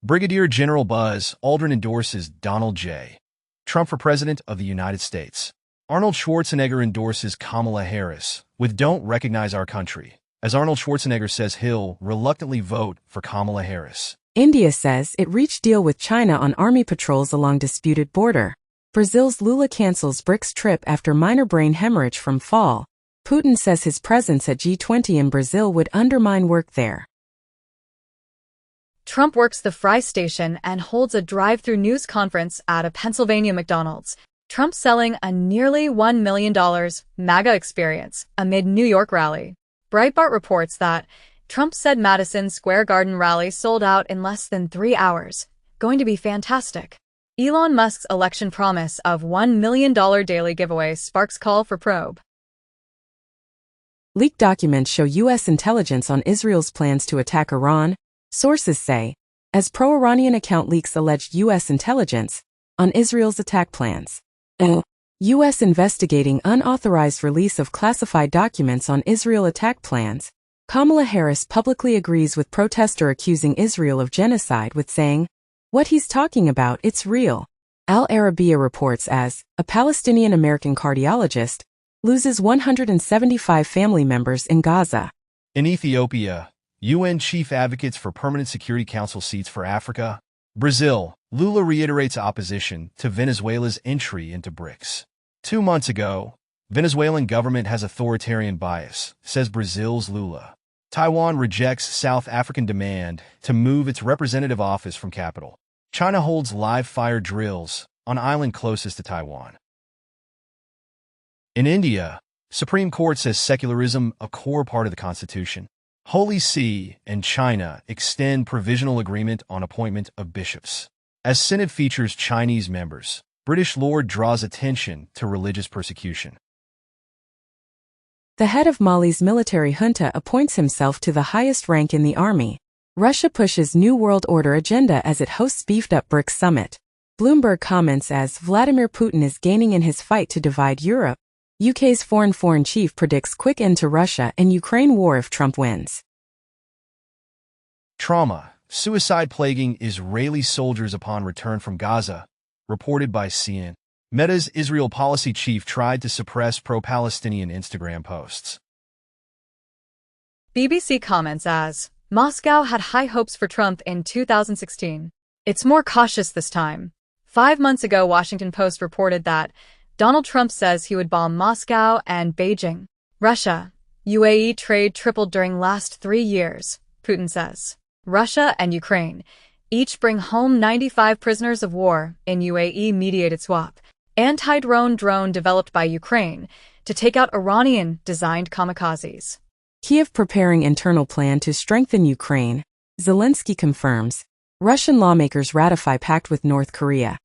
Brigadier General Buzz Aldrin endorses Donald J. Trump for President of the United States. Arnold Schwarzenegger endorses Kamala Harris with "Don't Recognize Our Country," as Arnold Schwarzenegger says he'll reluctantly vote for Kamala Harris. India says it reached deal with China on army patrols along disputed border. Brazil's Lula cancels BRICS trip after minor brain hemorrhage from fall. Putin says his presence at G20 in Brazil would undermine work there. Trump works the fry station and holds a drive-through news conference at a Pennsylvania McDonald's. Trump selling a nearly $1 million MAGA experience amid New York rally. Breitbart reports that Trump said Madison Square Garden rally sold out in less than 3 hours. Going to be fantastic. Elon Musk's election promise of $1 million daily giveaway sparks call for probe. Leaked documents show U.S. intelligence on Israel's plans to attack Iran, sources say, as pro-Iranian account leaks alleged U.S. intelligence on Israel's attack plans. U.S. investigating unauthorized release of classified documents on Israel attack plans. Kamala Harris publicly agrees with protester accusing Israel of genocide with saying, "What he's talking about, it's real." Al Arabiya reports as a Palestinian-American cardiologist loses 175 family members in Gaza. In Ethiopia, UN chief advocates for permanent Security Council seats for Africa. Brazil, Lula reiterates opposition to Venezuela's entry into BRICS. 2 months ago, Venezuelan government has authoritarian bias, says Brazil's Lula. Taiwan rejects South African demand to move its representative office from capital. China holds live fire drills on island closest to Taiwan. In India, Supreme Court says secularism a core part of the Constitution. Holy See and China extend provisional agreement on appointment of bishops. As Synod features Chinese members, British Lord draws attention to religious persecution. The head of Mali's military junta appoints himself to the highest rank in the army. Russia pushes New World Order agenda as it hosts beefed-up BRICS summit. Bloomberg comments as Vladimir Putin is gaining in his fight to divide Europe. UK's foreign chief predicts quick end to Russia and Ukraine war if Trump wins. Trauma, suicide plaguing Israeli soldiers upon return from Gaza, reported by CNN. Meta's Israel policy chief tried to suppress pro-Palestinian Instagram posts. BBC comments as Moscow had high hopes for Trump in 2016. It's more cautious this time. 5 months ago, Washington Post reported that Donald Trump says he would bomb Moscow and Beijing. Russia, UAE trade tripled during last 3 years, Putin says. Russia and Ukraine each bring home 95 prisoners of war in UAE-mediated swap. Anti-drone drone developed by Ukraine to take out Iranian-designed kamikazes. Kiev preparing internal plan to strengthen Ukraine. Zelensky confirms. Russian lawmakers ratify pact with North Korea.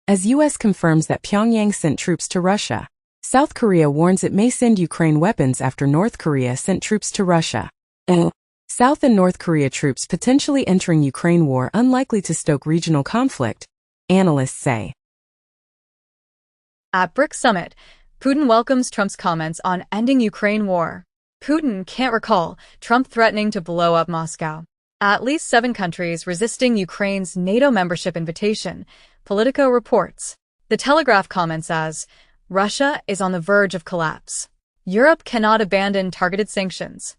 As U.S. confirms that Pyongyang sent troops to Russia. South Korea warns it may send Ukraine weapons after North Korea sent troops to Russia. South and North Korea troops potentially entering Ukraine war unlikely to stoke regional conflict, analysts say. At BRICS summit, Putin welcomes Trump's comments on ending Ukraine war. Putin can't recall Trump threatening to blow up Moscow. At least 7 countries resisting Ukraine's NATO membership invitation, Politico reports. The Telegraph comments as, Russia is on the verge of collapse. Europe cannot abandon targeted sanctions.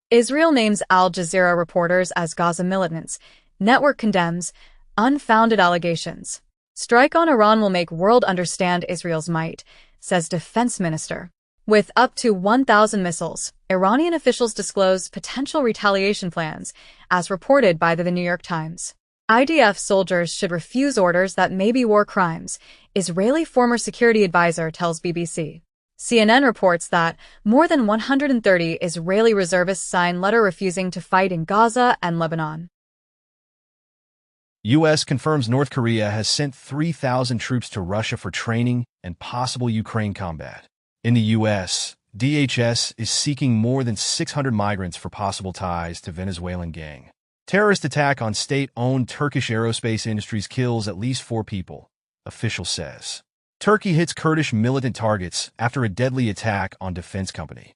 Israel names Al Jazeera reporters as Gaza militants. Network condemns unfounded allegations. Strike on Iran will make world understand Israel's might, says Defense Minister. With up to 1,000 missiles, Iranian officials disclose potential retaliation plans, as reported by the New York Times. IDF soldiers should refuse orders that may be war crimes, Israeli former security advisor tells BBC. CNN reports that more than 130 Israeli reservists signed letter refusing to fight in Gaza and Lebanon. U.S. confirms North Korea has sent 3,000 troops to Russia for training and possible Ukraine combat. In the U.S., DHS is seeking more than 600 migrants for possible ties to Venezuelan gang. Terrorist attack on state-owned Turkish aerospace industries kills at least 4 people, official says. Turkey hits Kurdish militant targets after a deadly attack on defense company.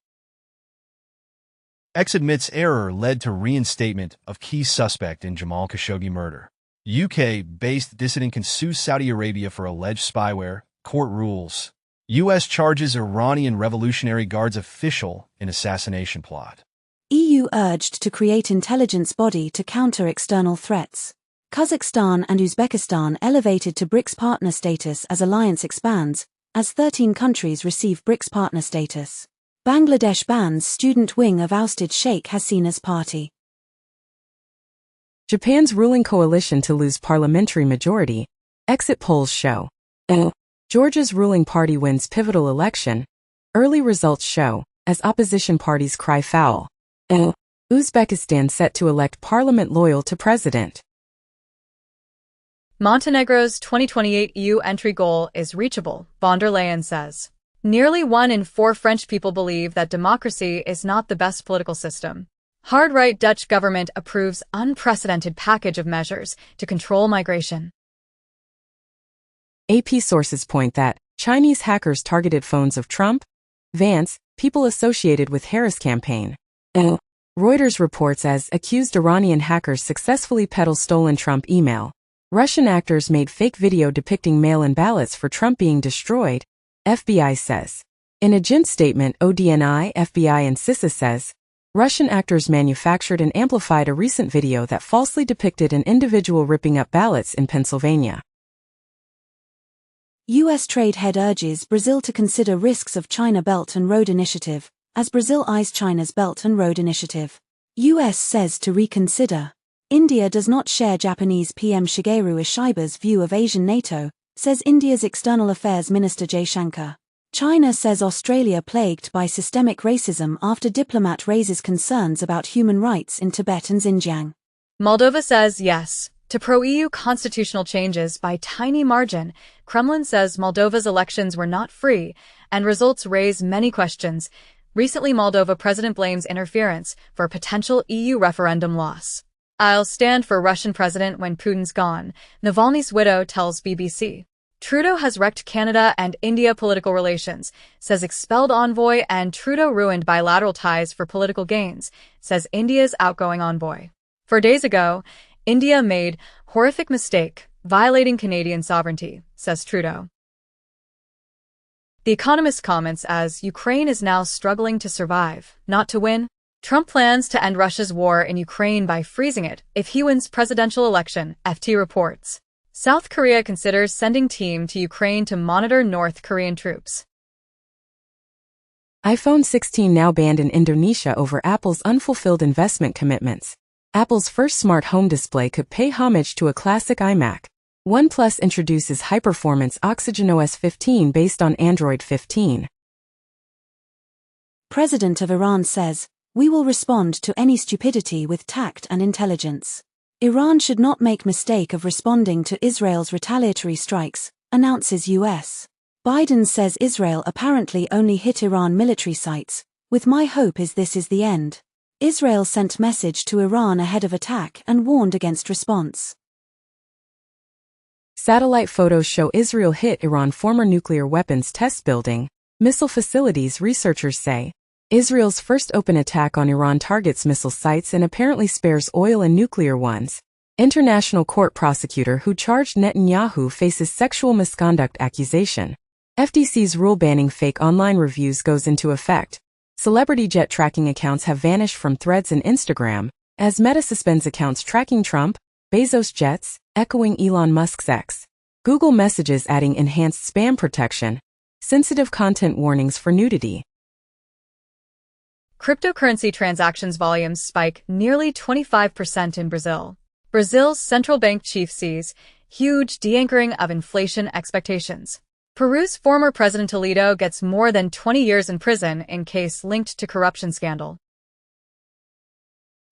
X admits error led to reinstatement of key suspect in Jamal Khashoggi murder. UK-based dissident can sue Saudi Arabia for alleged spyware. Court rules. U.S. charges Iranian Revolutionary Guards official in assassination plot. EU urged to create intelligence body to counter external threats. Kazakhstan and Uzbekistan elevated to BRICS partner status as alliance expands, as 13 countries receive BRICS partner status. Bangladesh bans student wing of ousted Sheikh Hasina's party. Japan's ruling coalition to lose parliamentary majority. Exit polls show. Georgia's ruling party wins pivotal election. Early results show, as opposition parties cry foul. Uzbekistan set to elect parliament loyal to president. Montenegro's 2028 EU entry goal is reachable, von der Leyen says. Nearly 1 in 4 French people believe that democracy is not the best political system. Hard-right Dutch government approves unprecedented package of measures to control migration. AP sources point that Chinese hackers targeted phones of Trump, Vance, people associated with Harris campaign. Reuters reports as accused Iranian hackers successfully peddle stolen Trump email. Russian actors made fake video depicting mail-in ballots for Trump being destroyed, FBI says. In a joint statement, ODNI, FBI and CISA says, Russian actors manufactured and amplified a recent video that falsely depicted an individual ripping up ballots in Pennsylvania. U.S. trade head urges Brazil to consider risks of China Belt and Road Initiative, as Brazil eyes China's Belt and Road Initiative. U.S. says to reconsider. India does not share Japanese PM Shigeru Ishiba's view of Asian NATO, says India's External Affairs Minister Jaishankar. China says Australia plagued by systemic racism after diplomat raises concerns about human rights in Tibet and Xinjiang. Moldova says yes to pro-EU constitutional changes by tiny margin. Kremlin says Moldova's elections were not free, and results raise many questions. Recently, Moldova president blames interference for a potential EU referendum loss. I'll stand for Russian president when Putin's gone, Navalny's widow tells BBC. Trudeau has wrecked Canada and India political relations, says expelled envoy, and Trudeau ruined bilateral ties for political gains, says India's outgoing envoy. 4 days ago, India made horrific mistake, violating Canadian sovereignty, says Trudeau. The Economist comments as Ukraine is now struggling to survive, not to win. Trump plans to end Russia's war in Ukraine by freezing it if he wins presidential election, FT reports. South Korea considers sending team to Ukraine to monitor North Korean troops. iPhone 16 now banned in Indonesia over Apple's unfulfilled investment commitments. Apple's first smart home display could pay homage to a classic iMac. OnePlus introduces high-performance OxygenOS 15 based on Android 15. President of Iran says, "We will respond to any stupidity with tact and intelligence." Iran should not make mistake of responding to Israel's retaliatory strikes, announces US. Biden says Israel apparently only hit Iran military sites, with "my hope is this is the end." Israel sent message to Iran ahead of attack and warned against response. Satellite photos show Israel hit Iran former nuclear weapons test building, missile facilities, researchers say. Israel's first open attack on Iran targets missile sites and apparently spares oil and nuclear ones. International court prosecutor who charged Netanyahu faces sexual misconduct accusation. FTC's rule banning fake online reviews goes into effect. Celebrity jet tracking accounts have vanished from Threads and Instagram, as Meta suspends accounts tracking Trump, Bezos jets, echoing Elon Musk's X. Google Messages adding enhanced spam protection. Sensitive content warnings for nudity. Cryptocurrency transactions volumes spike nearly 25% in Brazil. Brazil's central bank chief sees huge de-anchoring of inflation expectations. Peru's former President Toledo gets more than 20 years in prison in case linked to corruption scandal.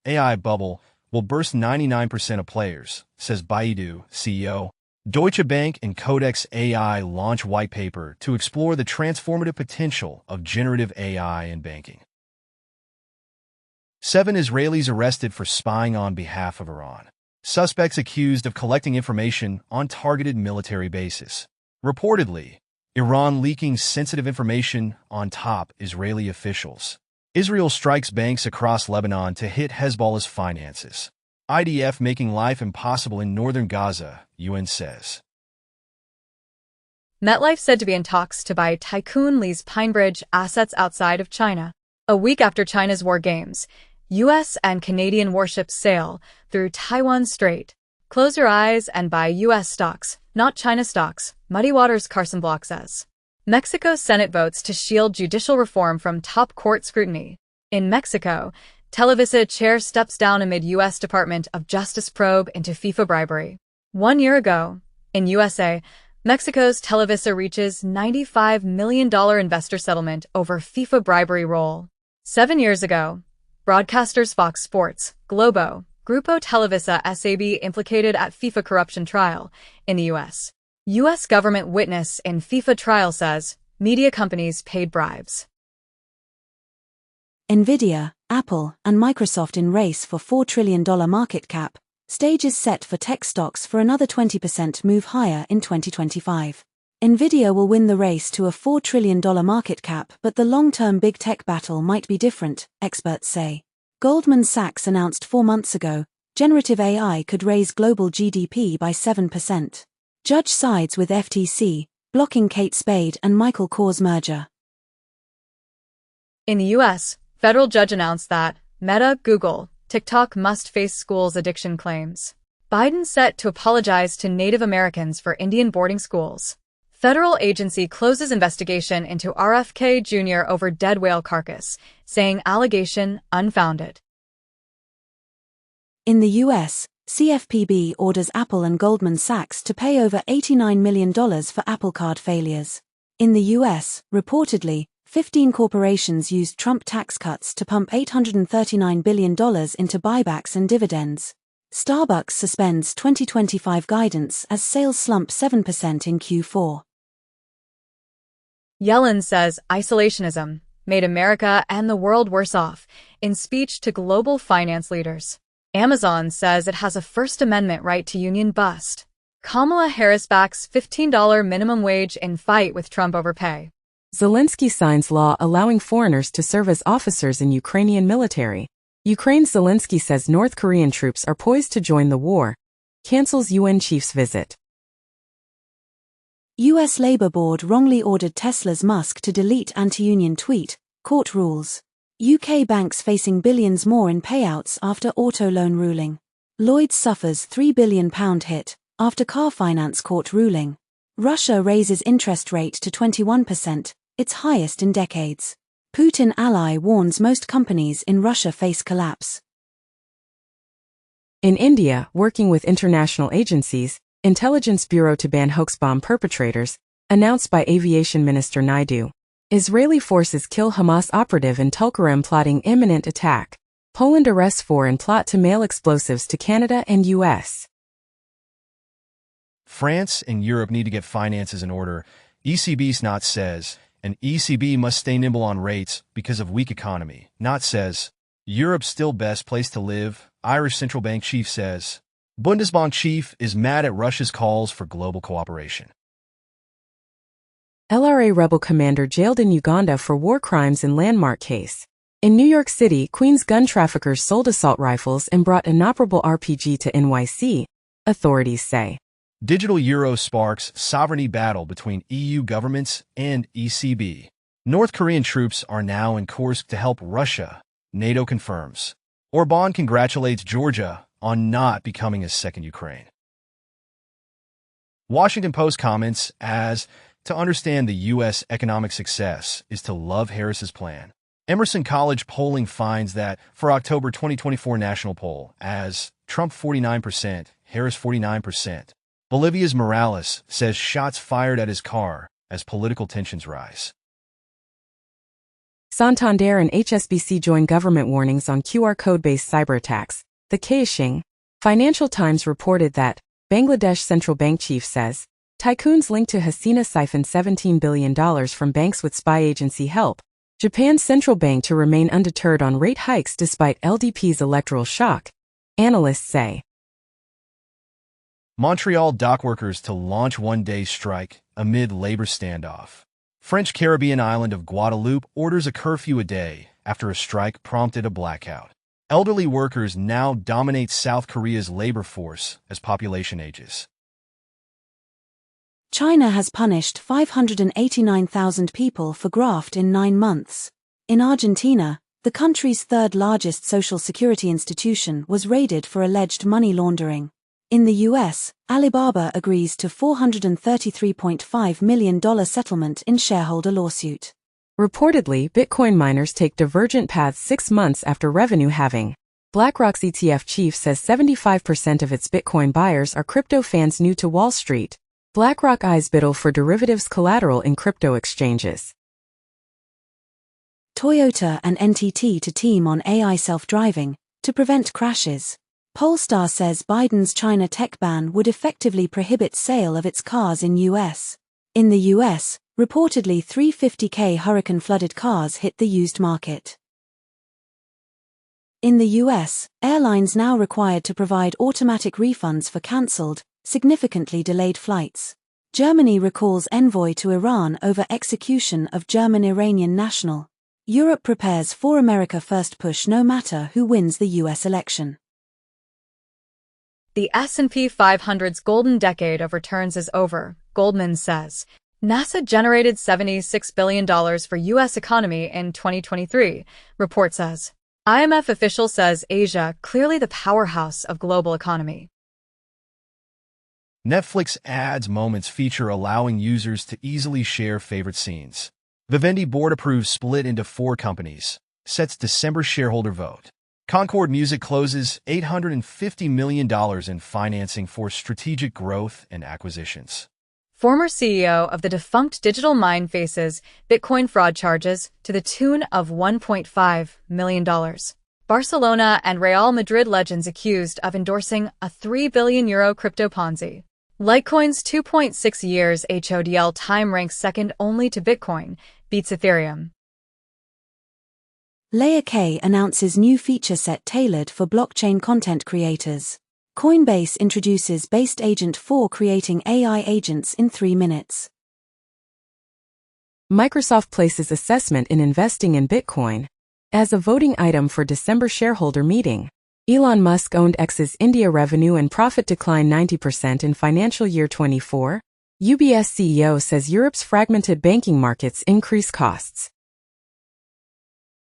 AI bubble will burst 99% of players, says Baidu CEO. Deutsche Bank and Codex AI launch white paper to explore the transformative potential of generative AI in banking. 7 Israelis arrested for spying on behalf of Iran. Suspects accused of collecting information on targeted military bases. Reportedly, Iran leaking sensitive information on top Israeli officials. Israel strikes banks across Lebanon to hit Hezbollah's finances. IDF making life impossible in northern Gaza, UN says. MetLife said to be in talks to buy Tycoon Lee's Pinebridge assets outside of China. A week after China's war games, U.S. and Canadian warships sail through Taiwan Strait. Close your eyes and buy U.S. stocks, not China stocks, Muddy Waters' Carson Block says. Mexico's Senate votes to shield judicial reform from top court scrutiny. In Mexico, Televisa chair steps down amid U.S. Department of Justice probe into FIFA bribery. 1 year ago, in USA, Mexico's Televisa reaches $95 million investor settlement over FIFA bribery roll. 7 years ago, broadcasters Fox Sports, Globo, Grupo Televisa SAB implicated at FIFA corruption trial in the U.S. U.S. government witness in FIFA trial says media companies paid bribes. Nvidia, Apple, and Microsoft in race for $4 trillion market cap. Stage is set for tech stocks for another 20% move higher in 2025. Nvidia will win the race to a $4 trillion market cap, but the long-term big tech battle might be different, experts say. Goldman Sachs announced 4 months ago, generative AI could raise global GDP by 7%. Judge sides with FTC, blocking Kate Spade and Michael Kors merger. In the U.S., federal judge announced that Meta, Google, TikTok must face schools addiction claims. Biden set to apologize to Native Americans for Indian boarding schools. Federal agency closes investigation into RFK Jr. over dead whale carcass, saying allegation unfounded. In the U.S., CFPB orders Apple and Goldman Sachs to pay over $89 million for Apple Card failures. In the U.S., reportedly, 15 corporations used Trump tax cuts to pump $839 billion into buybacks and dividends. Starbucks suspends 2025 guidance as sales slump 7% in Q4. Yellen says isolationism made America and the world worse off in speech to global finance leaders. Amazon says it has a First Amendment right to union bust. Kamala Harris backs $15 minimum wage in fight with Trump over pay. Zelensky signs law allowing foreigners to serve as officers in Ukrainian military. Ukraine's Zelensky says North Korean troops are poised to join the war. Cancels UN chief's visit. U.S. Labor Board wrongly ordered Tesla's Musk to delete anti-union tweet, court rules. UK banks facing billions more in payouts after auto loan ruling. Lloyds suffers £3 billion hit after car finance court ruling. Russia raises interest rate to 21%, its highest in decades. Putin ally warns most companies in Russia face collapse. In India, working with international agencies, Intelligence Bureau to ban hoax bomb perpetrators, announced by Aviation Minister Naidu. Israeli forces kill Hamas operative in Tulkarem plotting imminent attack. Poland arrests 4 in plot to mail explosives to Canada and U.S. France and Europe need to get finances in order, ECB not says, and ECB must stay nimble on rates because of weak economy, not says. Europe's still best place to live, Irish central bank chief says. Bundesbank chief is mad at Russia's calls for global cooperation. LRA rebel commander jailed in Uganda for war crimes in landmark case. In New York City, Queens gun traffickers sold assault rifles and brought inoperable RPG to NYC, authorities say. Digital euro sparks sovereignty battle between EU governments and ECB. North Korean troops are now in Kursk to help Russia, NATO confirms. Orbán congratulates Georgia on not becoming a second Ukraine. Washington Post comments as, to understand the U.S. economic success is to love Harris's plan. Emerson College polling finds that for October 2024 national poll, as Trump 49%, Harris 49%. Bolivia's Morales says shots fired at his car as political tensions rise. Santander and HSBC join government warnings on QR code-based cyber attacks. The Kaixing. Financial Times reported that Bangladesh central bank chief says tycoons linked to Hasina siphoned $17 billion from banks with spy agency help. Japan's central bank to remain undeterred on rate hikes despite LDP's electoral shock, analysts say. Montreal dockworkers to launch one-day strike amid labor standoff. French Caribbean island of Guadeloupe orders a curfew a day after a strike prompted a blackout. Elderly workers now dominate South Korea's labor force as population ages. China has punished 589,000 people for graft in 9 months. In Argentina, the country's third-largest social security institution was raided for alleged money laundering. In the US, Alibaba agrees to $433.5 million settlement in shareholder lawsuit. Reportedly, Bitcoin miners take divergent paths 6 months after revenue halving. BlackRock's ETF chief says 75% of its Bitcoin buyers are crypto fans new to Wall Street. BlackRock eyes battle for derivatives collateral in crypto exchanges. Toyota and NTT to team on AI self-driving to prevent crashes. Polestar says Biden's China tech ban would effectively prohibit sale of its cars in US. In the US, reportedly 350,000 hurricane-flooded cars hit the used market. In the US, airlines now required to provide automatic refunds for cancelled, significantly delayed flights. Germany recalls envoy to Iran over execution of German-Iranian national. Europe prepares for America First push no matter who wins the US election. The S&P 500's golden decade of returns is over, Goldman says. NASA generated $76 billion for U.S. economy in 2023, report says. IMF official says Asia clearly the powerhouse of global economy. Netflix Ads Moments feature allowing users to easily share favorite scenes. Vivendi board approves split into 4 companies. Sets December shareholder vote. Concord Music closes $850 million in financing for strategic growth and acquisitions. Former CEO of the defunct Digital Mine faces Bitcoin fraud charges to the tune of $1.5 million. Barcelona and Real Madrid legends accused of endorsing a €3 billion crypto Ponzi. Litecoin's 2.6 years HODL time ranks second only to Bitcoin, beats Ethereum. Layer K announces new feature set tailored for blockchain content creators. Coinbase introduces Based Agent 4 creating AI agents in 3 minutes. Microsoft places assessment in investing in Bitcoin as a voting item for December shareholder meeting. Elon Musk owned X's India revenue and profit declined 90% in financial year 24. UBS CEO says Europe's fragmented banking markets increase costs.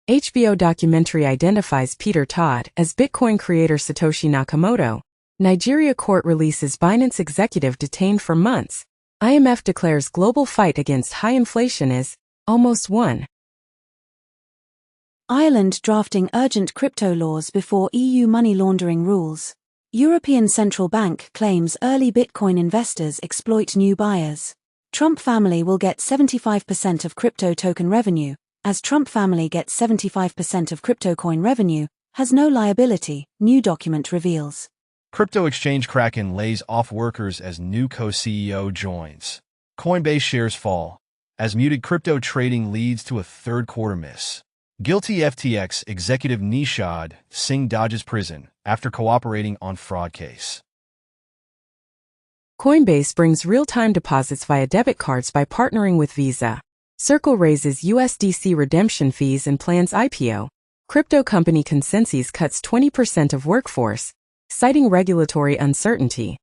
HBO documentary identifies Peter Todd as Bitcoin creator Satoshi Nakamoto. Nigeria court releases Binance executive detained for months. IMF declares global fight against high inflation is almost won. Ireland drafting urgent crypto laws before EU money laundering rules. European Central Bank claims early Bitcoin investors exploit new buyers. Trump family will get 75% of crypto token revenue, as Trump family gets 75% of crypto coin revenue, has no liability, new document reveals. Crypto exchange Kraken lays off workers as new co-CEO joins. Coinbase shares fall as muted crypto trading leads to a third-quarter miss. Guilty FTX executive Nishad Singh dodges prison after cooperating on fraud case. Coinbase brings real-time deposits via debit cards by partnering with Visa. Circle raises USDC redemption fees and plans IPO. Crypto company Consensus cuts 20% of workforce, citing regulatory uncertainty.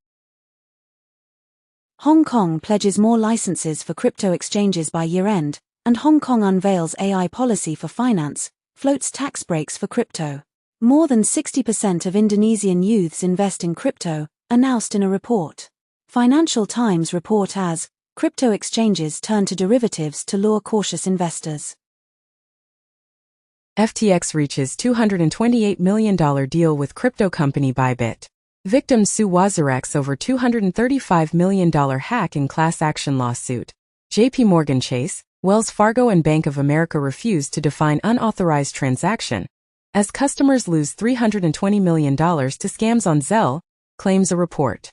Hong Kong pledges more licenses for crypto exchanges by year-end, and Hong Kong unveils AI policy for finance, floats tax breaks for crypto. More than 60% of Indonesian youths invest in crypto, announced in a report. Financial Times report as crypto exchanges turn to derivatives to lure cautious investors. FTX reaches $228 million deal with crypto company Bybit. Victims sue Wazarex over $235 million hack in class action lawsuit. JP Morgan Chase, Wells Fargo and Bank of America refuse to define unauthorized transaction, as customers lose $320 million to scams on Zelle, claims a report.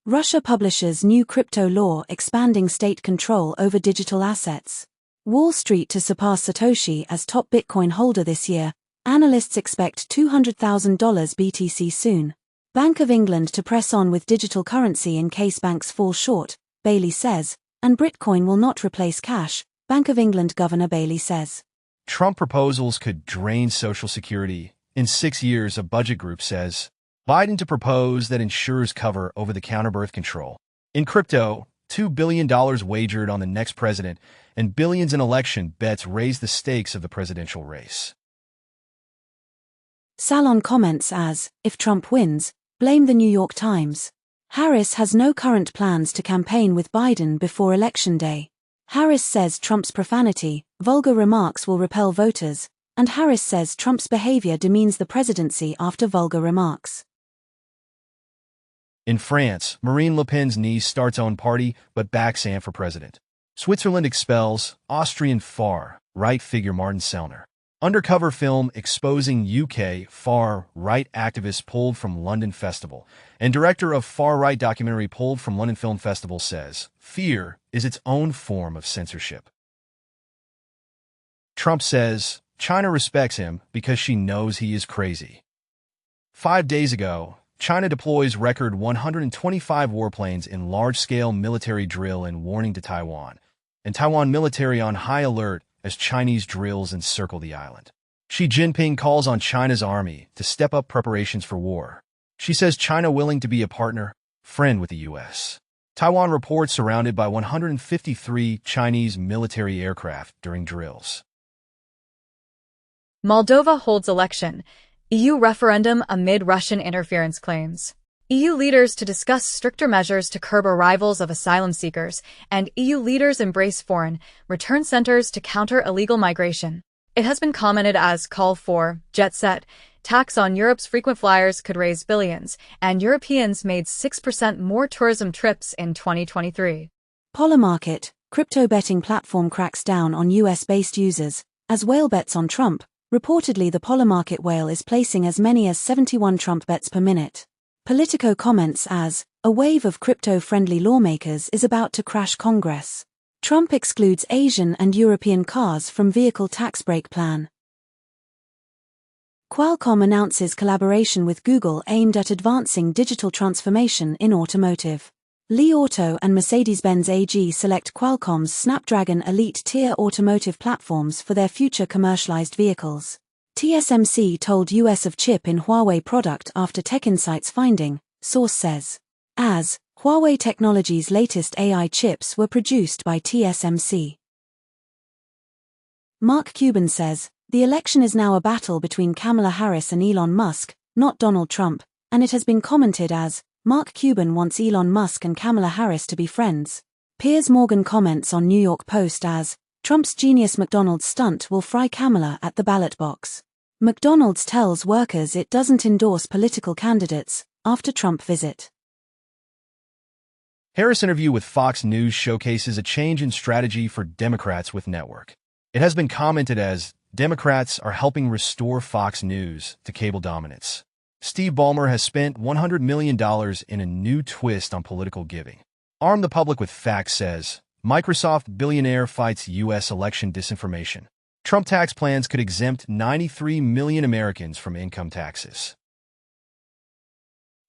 Russia publishes new crypto law expanding state control over digital assets. Wall Street to surpass Satoshi as top Bitcoin holder this year. Analysts expect $200,000 BTC soon. Bank of England to press on with digital currency in case banks fall short, Bailey says, and Bitcoin will not replace cash, Bank of England Governor Bailey says. Trump proposals could drain Social Security in 6 years, a budget group says. Biden to propose that insurers cover over-the-counter birth control. In crypto, $2 billion wagered on the next president, and billions in election bets raise the stakes of the presidential race. Salon comments as, if Trump wins, blame the New York Times. Harris has no current plans to campaign with Biden before Election Day. Harris says Trump's profanity, vulgar remarks will repel voters, and Harris says Trump's behavior demeans the presidency after vulgar remarks. In France, Marine Le Pen's niece starts own party but backs Anne for president. Switzerland expels Austrian far-right figure Martin Sellner. Undercover film exposing UK far-right activist pulled from London Festival. And director of far-right documentary pulled from London Film Festival says, fear is its own form of censorship. Trump says, China respects him because she knows he is crazy. 5 days ago, China deploys record 125 warplanes in large-scale military drill and warning to Taiwan. And Taiwan military on high alert as Chinese drills encircle the island. Xi Jinping calls on China's army to step up preparations for war. She says China willing to be a partner, friend with the U.S. Taiwan reports surrounded by 153 Chinese military aircraft during drills. Moldova holds election. EU referendum amid Russian interference claims. EU leaders to discuss stricter measures to curb arrivals of asylum seekers, and EU leaders embrace foreign return centers to counter illegal migration. It has been commented as call for jet set. Tax on Europe's frequent flyers could raise billions, and Europeans made 6% more tourism trips in 2023. Polymarket, crypto betting platform cracks down on US-based users, as whale bets on Trump. Reportedly the Polymarket whale is placing as many as 71 Trump bets per minute. Politico comments as, a wave of crypto-friendly lawmakers is about to crash Congress. Trump excludes Asian and European cars from vehicle tax break plan. Qualcomm announces collaboration with Google aimed at advancing digital transformation in automotive. Li Auto and Mercedes-Benz AG select Qualcomm's Snapdragon Elite tier automotive platforms for their future commercialized vehicles. TSMC told US of chip in Huawei product after TechInsights finding, source says. As, Huawei Technologies' latest AI chips were produced by TSMC. Mark Cuban says, the election is now a battle between Kamala Harris and Elon Musk, not Donald Trump, and it has been commented as, Mark Cuban wants Elon Musk and Kamala Harris to be friends. Piers Morgan comments on New York Post as, Trump's genius McDonald's stunt will fry Kamala at the ballot box. McDonald's tells workers it doesn't endorse political candidates after Trump visit. Harris interview with Fox News showcases a change in strategy for Democrats with network. It has been commented as, Democrats are helping restore Fox News to cable dominance. Steve Ballmer has spent $100 million in a new twist on political giving. Arm the public with facts says, Microsoft billionaire fights U.S. election disinformation. Trump tax plans could exempt 93 million Americans from income taxes.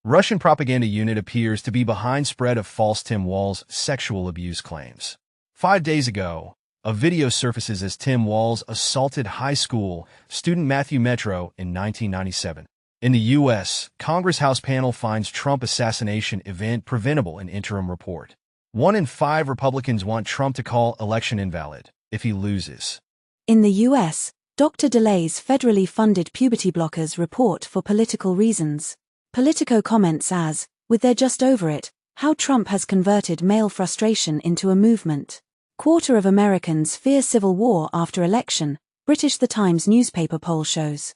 Russian propaganda unit appears to be behind spread of false Tim Walz sexual abuse claims. 5 days ago, a video surfaces as Tim Walz assaulted high school student Matthew Metro in 1997. In the U.S., Congress House panel finds Trump assassination event preventable in interim report. 1 in 5 Republicans want Trump to call election invalid if he loses. In the U.S., doctor delays federally funded puberty blockers report for political reasons. Politico comments as, with their just over it, how Trump has converted male frustration into a movement. Quarter of Americans fear civil war after election, British The Times newspaper poll shows.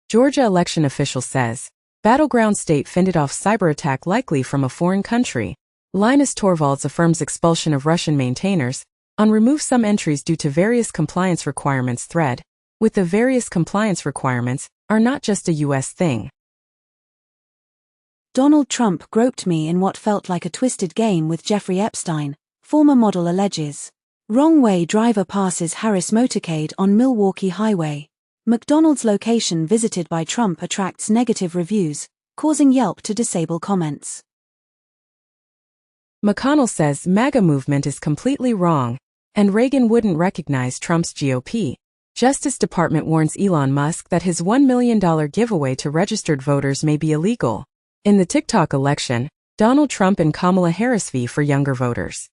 Georgia election official says, battleground state fended off cyber attack likely from a foreign country. Linus Torvalds affirms expulsion of Russian maintainers, on remove some entries due to various compliance requirements thread, with the various compliance requirements, are not just a U.S. thing. Donald Trump groped me in what felt like a twisted game with Jeffrey Epstein, former model alleges. Wrong way driver passes Harris motorcade on Milwaukee Highway. McDonald's location visited by Trump attracts negative reviews, causing Yelp to disable comments. McConnell says MAGA movement is completely wrong, and Reagan wouldn't recognize Trump's GOP. Justice Department warns Elon Musk that his $1 million giveaway to registered voters may be illegal. In the TikTok election, Donald Trump and Kamala Harris v. for younger voters.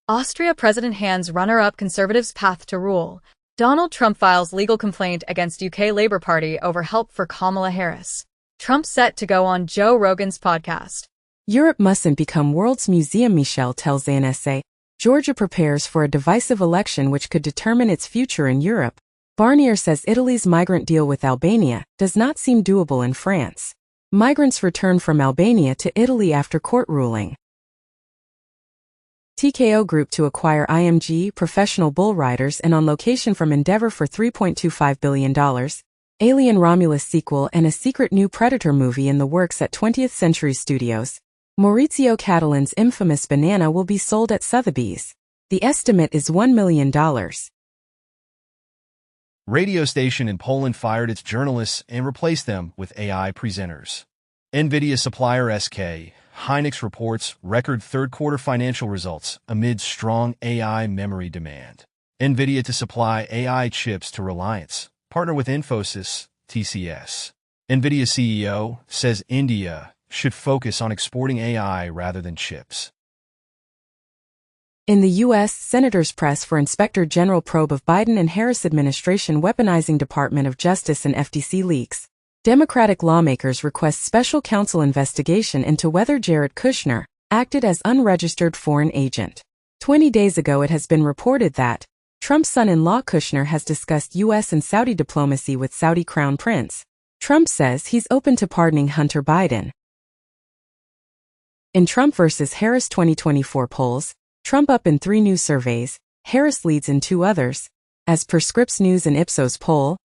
Austria president hands runner-up Conservatives' path to rule. Donald Trump files legal complaint against UK Labour Party over help for Kamala Harris. Trump set to go on Joe Rogan's podcast. Europe mustn't become world's museum, Michel tells ANSA. Georgia prepares for a divisive election which could determine its future in Europe. Barnier says Italy's migrant deal with Albania does not seem doable in France. Migrants return from Albania to Italy after court ruling. TKO Group to acquire IMG Professional Bull Riders and on location from Endeavor for $3.25 billion. Alien Romulus sequel and a secret new Predator movie in the works at 20th Century Studios. Maurizio Catalan's infamous banana will be sold at Sotheby's. The estimate is $1 million. Radio station in Poland fired its journalists and replaced them with AI presenters. NVIDIA supplier SK Hynix reports record third-quarter financial results amid strong AI memory demand. NVIDIA to supply AI chips to Reliance, partner with Infosys, TCS. NVIDIA CEO says India should focus on exporting AI rather than chips. In the U.S., senators press for Inspector General probe of Biden and Harris administration weaponizing Department of Justice and FTC leaks. Democratic lawmakers request special counsel investigation into whether Jared Kushner acted as unregistered foreign agent. 20 days ago it has been reported that Trump's son-in-law Kushner has discussed U.S. and Saudi diplomacy with Saudi Crown Prince. Trump says he's open to pardoning Hunter Biden. In Trump versus Harris 2024 polls, Trump up in 3 new surveys, Harris leads in 2 others. As per Scripps News and Ipsos poll,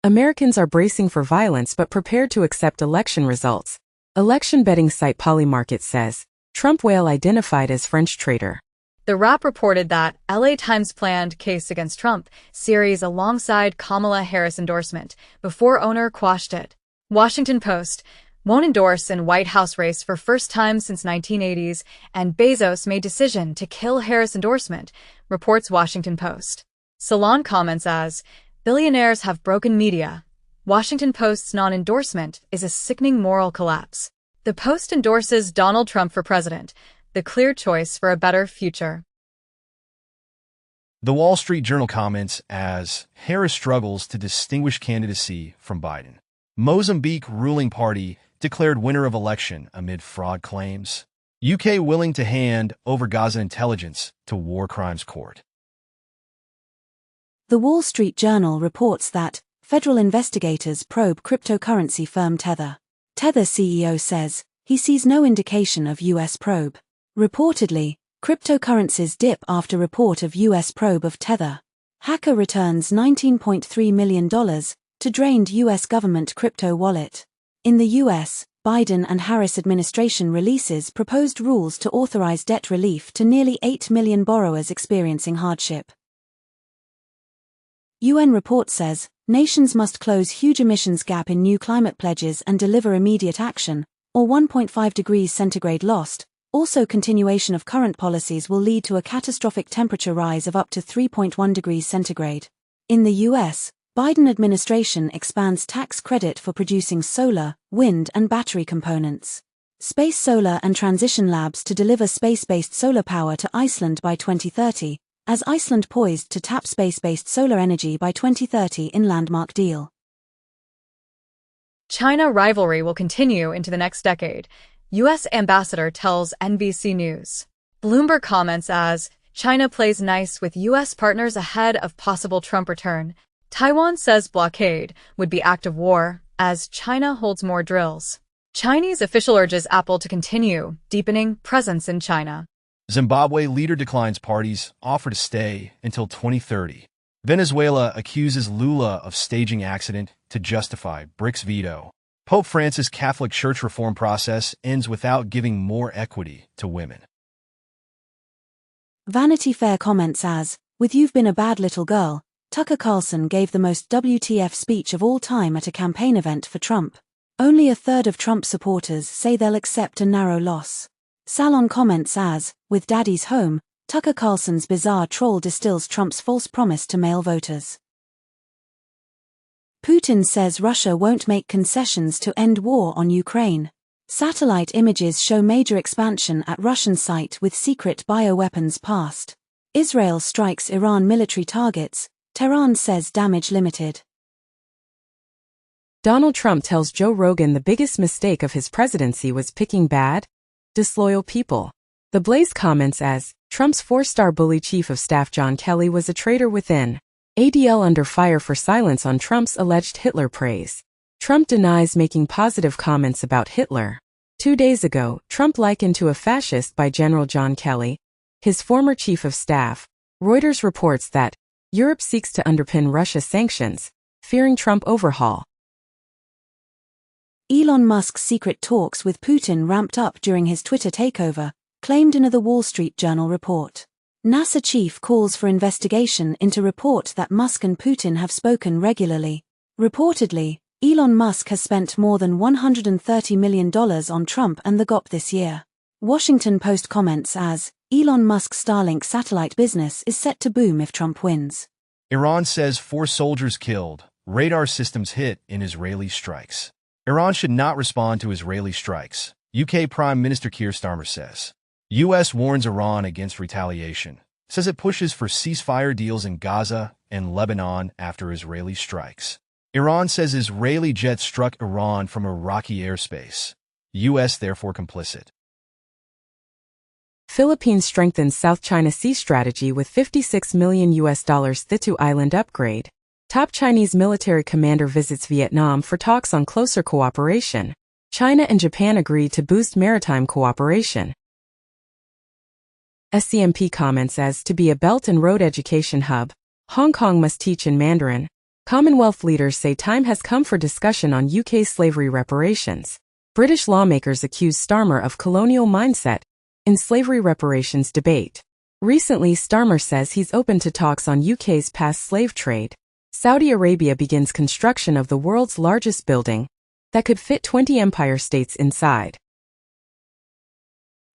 Americans are bracing for violence but prepared to accept election results. Election betting site Polymarket says, Trump whale identified as French traitor. The Wrap reported that LA Times planned case against Trump series alongside Kamala Harris endorsement before owner quashed it. Washington Post won't endorse in White House race for first time since 1980s, and Bezos made decision to kill Harris endorsement, reports Washington Post. Salon comments as, billionaires have broken media. Washington Post's non-endorsement is a sickening moral collapse. The Post endorses Donald Trump for president, the clear choice for a better future. The Wall Street Journal comments as Harris struggles to distinguish candidacy from Biden. Mozambique ruling party declared winner of election amid fraud claims. UK willing to hand over Gaza intelligence to war crimes court. The Wall Street Journal reports that federal investigators probe cryptocurrency firm Tether. Tether CEO says he sees no indication of U.S. probe. Reportedly, cryptocurrencies dip after report of U.S. probe of Tether. Hacker returns $19.3 million to drained U.S. government crypto wallet. In the U.S., Biden and Harris administration releases proposed rules to authorize debt relief to nearly 8 million borrowers experiencing hardship. UN report says, nations must close huge emissions gap in new climate pledges and deliver immediate action, or 1.5 degrees centigrade lost. Also, continuation of current policies will lead to a catastrophic temperature rise of up to 3.1 degrees centigrade. In the U.S., Biden administration expands tax credit for producing solar, wind and battery components. Space Solar and Transition Labs to deliver space-based solar power to Iceland by 2030, as Iceland poised to tap space-based solar energy by 2030 in landmark deal. China rivalry will continue into the next decade, U.S. ambassador tells NBC News. Bloomberg comments as, China plays nice with U.S. partners ahead of possible Trump return. Taiwan says blockade would be act of war, as China holds more drills. Chinese official urges Apple to continue deepening presence in China. Zimbabwe leader declines party's offer to stay until 2030. Venezuela accuses Lula of staging accident to justify BRICS veto. Pope Francis' Catholic Church reform process ends without giving more equity to women. Vanity Fair comments as, with You've Been a Bad Little Girl, Tucker Carlson gave the most WTF speech of all time at a campaign event for Trump. Only a third of Trump supporters say they'll accept a narrow loss. Salon comments as, with Daddy's Home, Tucker Carlson's bizarre troll distills Trump's false promise to male voters. Putin says Russia won't make concessions to end war on Ukraine. Satellite images show major expansion at Russian site with secret bioweapons passed. Israel strikes Iran military targets, Tehran says damage limited. Donald Trump tells Joe Rogan the biggest mistake of his presidency was picking bad, disloyal people. The Blaze comments as, Trump's four-star bully chief of staff John Kelly was a traitor within. ADL under fire for silence on Trump's alleged Hitler praise. Trump denies making positive comments about Hitler. 2 days ago, Trump likened to a fascist by General John Kelly, his former chief of staff. Reuters reports that Europe seeks to underpin Russia sanctions, fearing Trump overhaul. Elon Musk's secret talks with Putin ramped up during his Twitter takeover, claimed in a Wall Street Journal report. NASA chief calls for investigation into report that Musk and Putin have spoken regularly. Reportedly, Elon Musk has spent more than $130 million on Trump and the GOP this year. Washington Post comments as, Elon Musk's Starlink satellite business is set to boom if Trump wins. Iran says 4 soldiers killed, radar systems hit in Israeli strikes. Iran should not respond to Israeli strikes, UK Prime Minister Keir Starmer says. U.S. warns Iran against retaliation, says it pushes for ceasefire deals in Gaza and Lebanon after Israeli strikes. Iran says Israeli jets struck Iran from Iraqi airspace. U.S. therefore complicit. Philippines strengthens South China Sea strategy with $56 million Thitu Island upgrade. Top Chinese military commander visits Vietnam for talks on closer cooperation. China and Japan agree to boost maritime cooperation. SCMP comments as to be a Belt and Road education hub, Hong Kong must teach in Mandarin. Commonwealth leaders say time has come for discussion on UK slavery reparations. British lawmakers accuse Starmer of colonial mindset in slavery reparations debate. Recently, Starmer says he's open to talks on UK's past slave trade. Saudi Arabia begins construction of the world's largest building that could fit 20 empire states inside.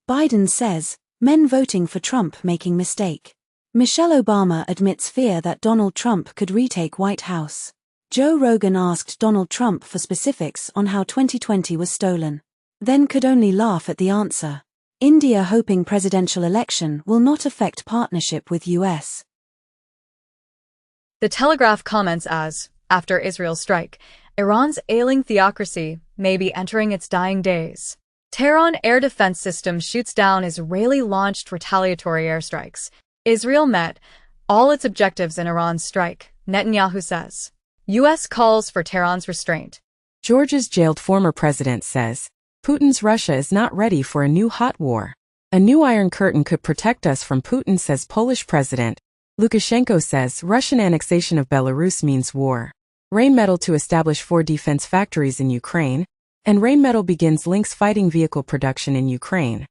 Biden says, men voting for Trump making mistake. Michelle Obama admits fear that Donald Trump could retake White House. Joe Rogan asked Donald Trump for specifics on how 2020 was stolen. Then could only laugh at the answer. India hoping presidential election will not affect partnership with US. The Telegraph comments as, after Israel's strike, Iran's ailing theocracy may be entering its dying days. Tehran air defense system shoots down Israeli-launched retaliatory airstrikes. Israel met all its objectives in Iran's strike, Netanyahu says. U.S. calls for Tehran's restraint. Georgia's jailed former president says, Putin's Russia is not ready for a new hot war. A new Iron Curtain could protect us from Putin, says Polish President. Lukashenko says Russian annexation of Belarus means war. Rheinmetall to establish 4 defense factories in Ukraine. And Rheinmetall begins Lynx fighting vehicle production in Ukraine.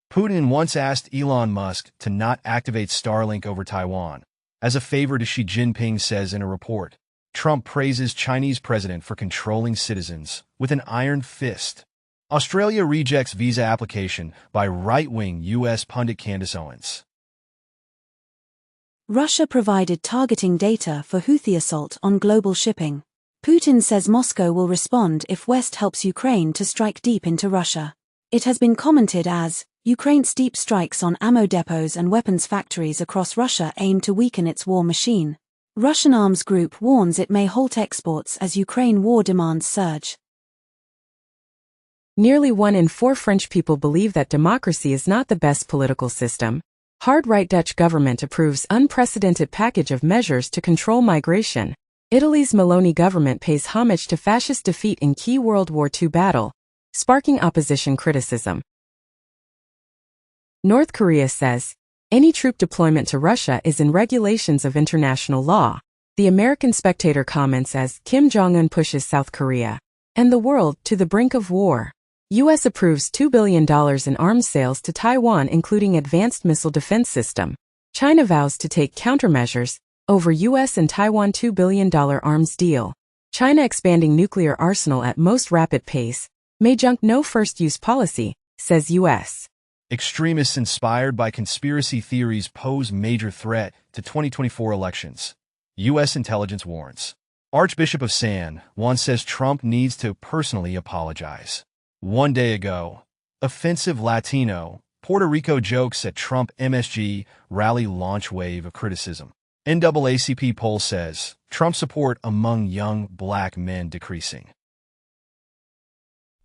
Putin once asked Elon Musk to not activate Starlink over Taiwan, as a favor to Xi Jinping, says in a report. Trump praises Chinese president for controlling citizens with an iron fist. Australia rejects visa application by right-wing U.S. pundit Candace Owens. Russia provided targeting data for Houthi assault on global shipping. Putin says Moscow will respond if West helps Ukraine to strike deep into Russia. It has been commented as, Ukraine's deep strikes on ammo depots and weapons factories across Russia aim to weaken its war machine. Russian arms group warns it may halt exports as Ukraine war demands surge. Nearly 1 in 4 French people believe that democracy is not the best political system. Hard-right Dutch government approves unprecedented package of measures to control migration. Italy's Meloni government pays homage to fascist defeat in key World War II battle, sparking opposition criticism. North Korea says, any troop deployment to Russia is in regulations of international law. The American Spectator comments as Kim Jong-un pushes South Korea and the world to the brink of war. U.S. approves $2 billion in arms sales to Taiwan, including advanced missile defense system. China vows to take countermeasures over U.S. and Taiwan $2 billion arms deal. China expanding nuclear arsenal at most rapid pace, may junk no first-use policy, says U.S. Extremists inspired by conspiracy theories pose major threat to 2024 elections. U.S. intelligence warns. Archbishop of San Juan says Trump needs to personally apologize. One day ago, offensive Latino, Puerto Rico jokes at Trump MSG rally launch wave of criticism. NAACP poll says Trump support among young black men decreasing.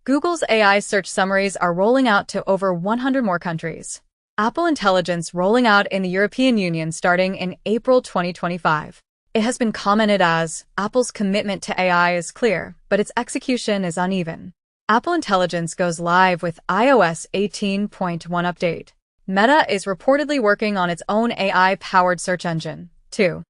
Google's AI search summaries are rolling out to over 100 more countries. Apple Intelligence rolling out in the European Union starting in April 2025. It has been commented as, Apple's commitment to AI is clear, but its execution is uneven. Apple Intelligence goes live with iOS 18.1 update. Meta is reportedly working on its own AI-powered search engine, too.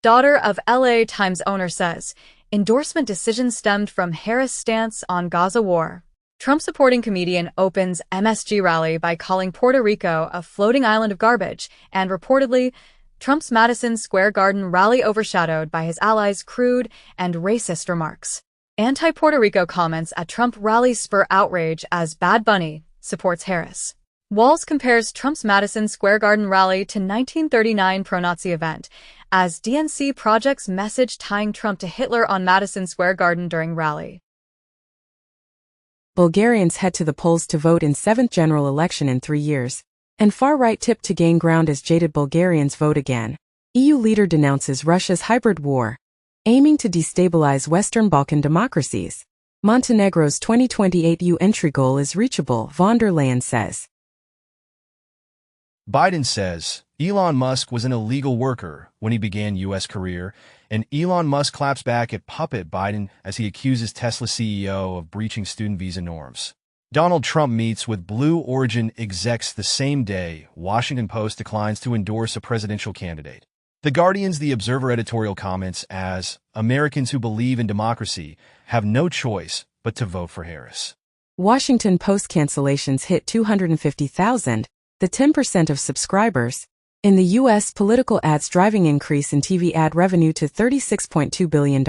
Daughter of LA Times owner says, endorsement decision stemmed from Harris' stance on Gaza war. Trump-supporting comedian opens MSG rally by calling Puerto Rico a floating island of garbage, and reportedly, Trump's Madison Square Garden rally overshadowed by his allies' crude and racist remarks. Anti-Puerto Rico comments at Trump rally spur outrage as Bad Bunny supports Harris. Walls compares Trump's Madison Square Garden rally to 1939 pro-Nazi event, as DNC projects message tying Trump to Hitler on Madison Square Garden during rally. Bulgarians head to the polls to vote in 7th general election in 3 years. And far-right tip to gain ground as jaded Bulgarians vote again. EU leader denounces Russia's hybrid war, aiming to destabilize Western Balkan democracies. Montenegro's 2028 EU entry goal is reachable, von der Leyen says. Biden says Elon Musk was an illegal worker when he began U.S. career, and Elon Musk claps back at puppet Biden as he accuses Tesla CEO of breaching student visa norms. Donald Trump meets with Blue Origin execs the same day Washington Post declines to endorse a presidential candidate. The Guardian's The Observer editorial comments as, Americans who believe in democracy have no choice but to vote for Harris. Washington Post cancellations hit 250,000, the 10% of subscribers. In the U.S., political ads driving increase in TV ad revenue to $36.2 billion,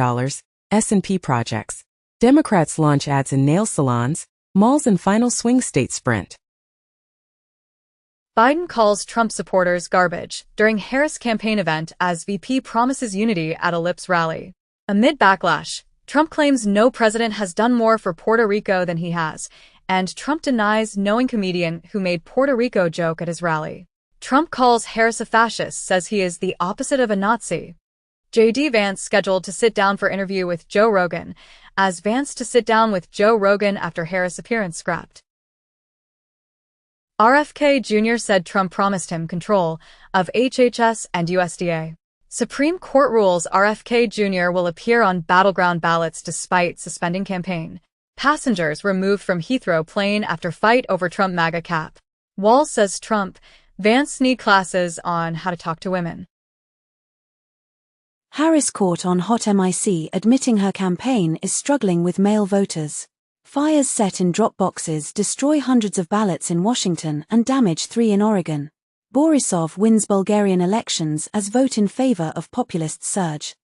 S&P projects. Democrats launch ads in nail salons, malls and final swing state sprint. Biden calls Trump supporters garbage during Harris campaign event as VP promises unity at a Lips rally. Amid backlash, Trump claims no president has done more for Puerto Rico than he has, and Trump denies knowing comedian who made Puerto Rico joke at his rally. Trump calls Harris a fascist, says he is the opposite of a Nazi. J.D. Vance scheduled to sit down for interview with Joe Rogan, as Vance to sit down with Joe Rogan after Harris appearance scrapped. RFK Jr. said Trump promised him control of HHS and USDA. Supreme Court rules RFK Jr. will appear on battleground ballots despite suspending campaign. Passengers removed from Heathrow plane after fight over Trump MAGA cap. Walls says Trump, Vance need classes on how to talk to women. Harris caught on hot mic admitting her campaign is struggling with male voters. Fires set in drop boxes destroy hundreds of ballots in Washington and damage 3 in Oregon. Borisov wins Bulgarian elections as vote in favor of populists surge.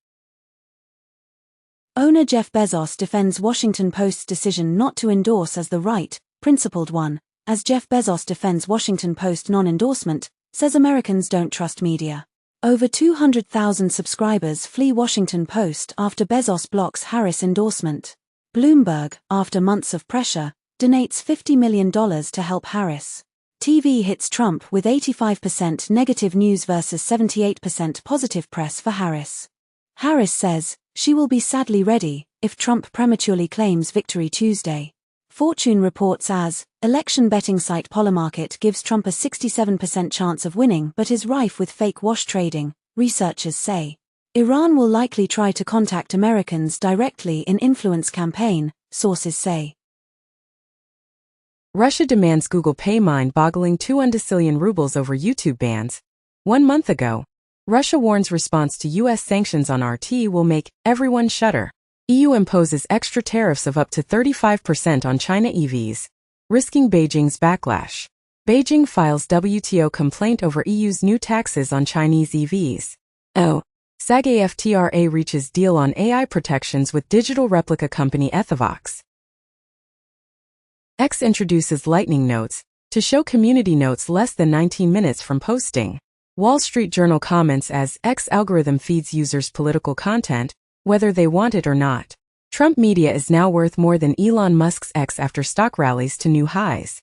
Owner Jeff Bezos defends Washington Post's decision not to endorse as the right, principled one, as Jeff Bezos defends Washington Post non-endorsement, says Americans don't trust media. Over 200,000 subscribers flee Washington Post after Bezos blocks Harris endorsement. Bloomberg, after months of pressure, donates $50 million to help Harris. TV hits Trump with 85% negative news versus 78% positive press for Harris. Harris says she will be sadly ready if Trump prematurely claims victory Tuesday. Fortune reports as, election betting site Polymarket gives Trump a 67% chance of winning but is rife with fake wash trading, researchers say. Iran will likely try to contact Americans directly in influence campaign, sources say. Russia demands Google pay mind-boggling 2 undecillion rubles over YouTube bans. 1 month ago, Russia warns response to U.S. sanctions on RT will make everyone shudder. EU imposes extra tariffs of up to 35% on China EVs, risking Beijing's backlash. Beijing files WTO complaint over EU's new taxes on Chinese EVs. SAG-AFTRA reaches deal on AI protections with digital replica company Ethivox. X introduces Lightning Notes to show community notes less than 19 minutes from posting. Wall Street Journal comments as X algorithm feeds users political content, whether they want it or not. Trump media is now worth more than Elon Musk's X after stock rallies to new highs.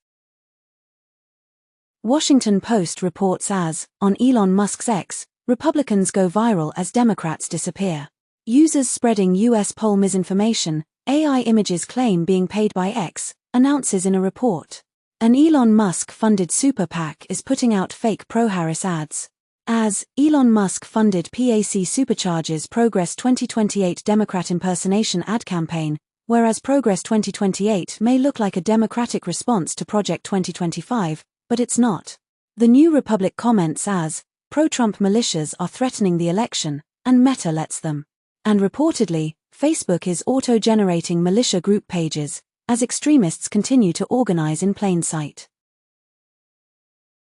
Washington Post reports as, on Elon Musk's X, Republicans go viral as Democrats disappear. Users spreading U.S. poll misinformation, AI images claim being paid by X, announces in a report. An Elon Musk-funded super PAC is putting out fake pro-Harris ads. As, Elon Musk-funded PAC supercharges Progress 2028 Democrat impersonation ad campaign, whereas Progress 2028 may look like a Democratic response to Project 2025, but it's not. The New Republic comments as, pro-Trump militias are threatening the election, and Meta lets them. And reportedly, Facebook is auto-generating militia group pages, as extremists continue to organize in plain sight.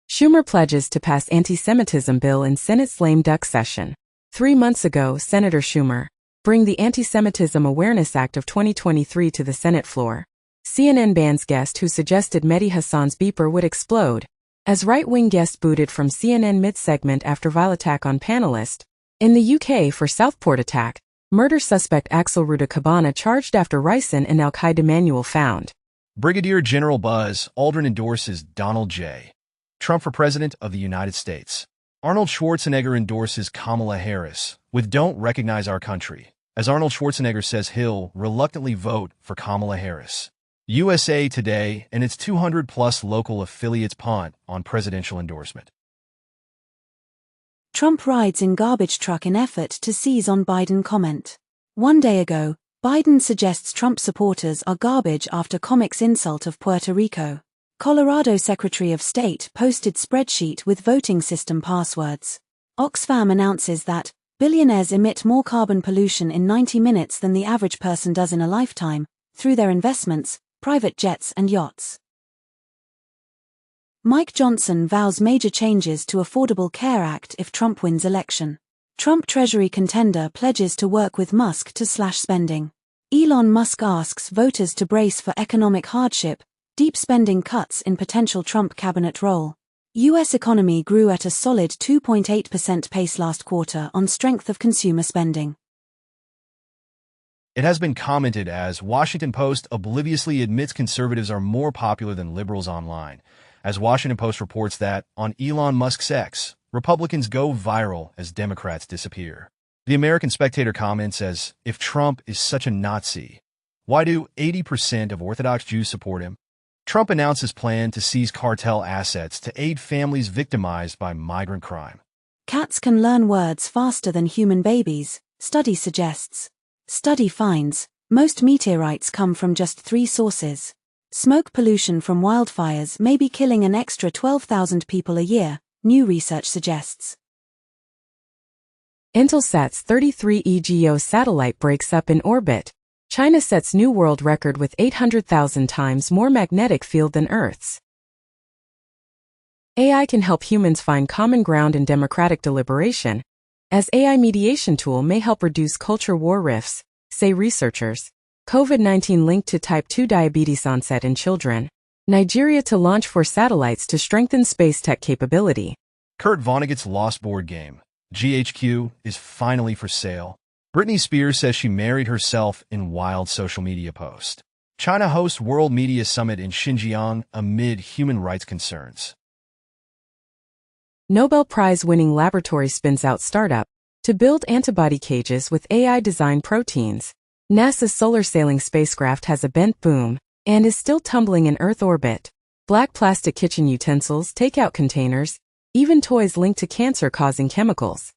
Schumer pledges to pass anti-Semitism bill in Senate's lame duck session. 3 months ago, Senator Schumer bring the Anti-Semitism Awareness Act of 2023 to the Senate floor. CNN Band's guest who suggested Mehdi Hassan's beeper would explode, as right-wing guest booted from CNN mid-segment after vile attack on panelist. In the UK for Southport attack, murder suspect Axel Rudakabana charged after ricin and al-Qaeda manual found. Brigadier General Buzz Aldrin endorses Donald J. Trump for President of the United States. Arnold Schwarzenegger endorses Kamala Harris with "Don't Recognize Our Country," as Arnold Schwarzenegger says he'll reluctantly vote for Kamala Harris. USA Today and its 200-plus local affiliates punt on presidential endorsement. Trump rides in garbage truck in effort to seize on Biden comment. 1 day ago, Biden suggests Trump supporters are garbage after comics insult of Puerto Rico. Colorado Secretary of State posted spreadsheet with voting system passwords. Oxfam announces that billionaires emit more carbon pollution in 90 minutes than the average person does in a lifetime, through their investments, private jets and yachts. Mike Johnson vows major changes to Affordable Care Act if Trump wins election. Trump Treasury contender pledges to work with Musk to slash spending. Elon Musk asks voters to brace for economic hardship, deep spending cuts in potential Trump cabinet role. U.S. economy grew at a solid 2.8% pace last quarter on strength of consumer spending. It has been commented as Washington Post obliviously admits conservatives are more popular than liberals online, as Washington Post reports that, on Elon Musk's X, Republicans go viral as Democrats disappear. The American Spectator comments as, if Trump is such a Nazi, why do 80% of Orthodox Jews support him? Trump announces plan to seize cartel assets to aid families victimized by migrant crime. Cats can learn words faster than human babies, study suggests. Study finds, most meteorites come from just 3 sources. Smoke pollution from wildfires may be killing an extra 12,000 people a year, new research suggests. Intelsat's 33E GEO satellite breaks up in orbit. China sets new world record with 800,000 times more magnetic field than Earth's. AI can help humans find common ground in democratic deliberation, as AI mediation tool may help reduce culture war rifts, say researchers. COVID-19 linked to type 2 diabetes onset in children. Nigeria to launch 4 satellites to strengthen space tech capability. Kurt Vonnegut's Lost board game, GHQ, is finally for sale. Britney Spears says she married herself in wild social media post. China hosts World Media Summit in Xinjiang amid human rights concerns. Nobel Prize-winning laboratory spins out startup to build antibody cages with AI-designed proteins. NASA's solar sailing spacecraft has a bent boom and is still tumbling in Earth orbit. Black plastic kitchen utensils, takeout containers, even toys linked to cancer-causing chemicals.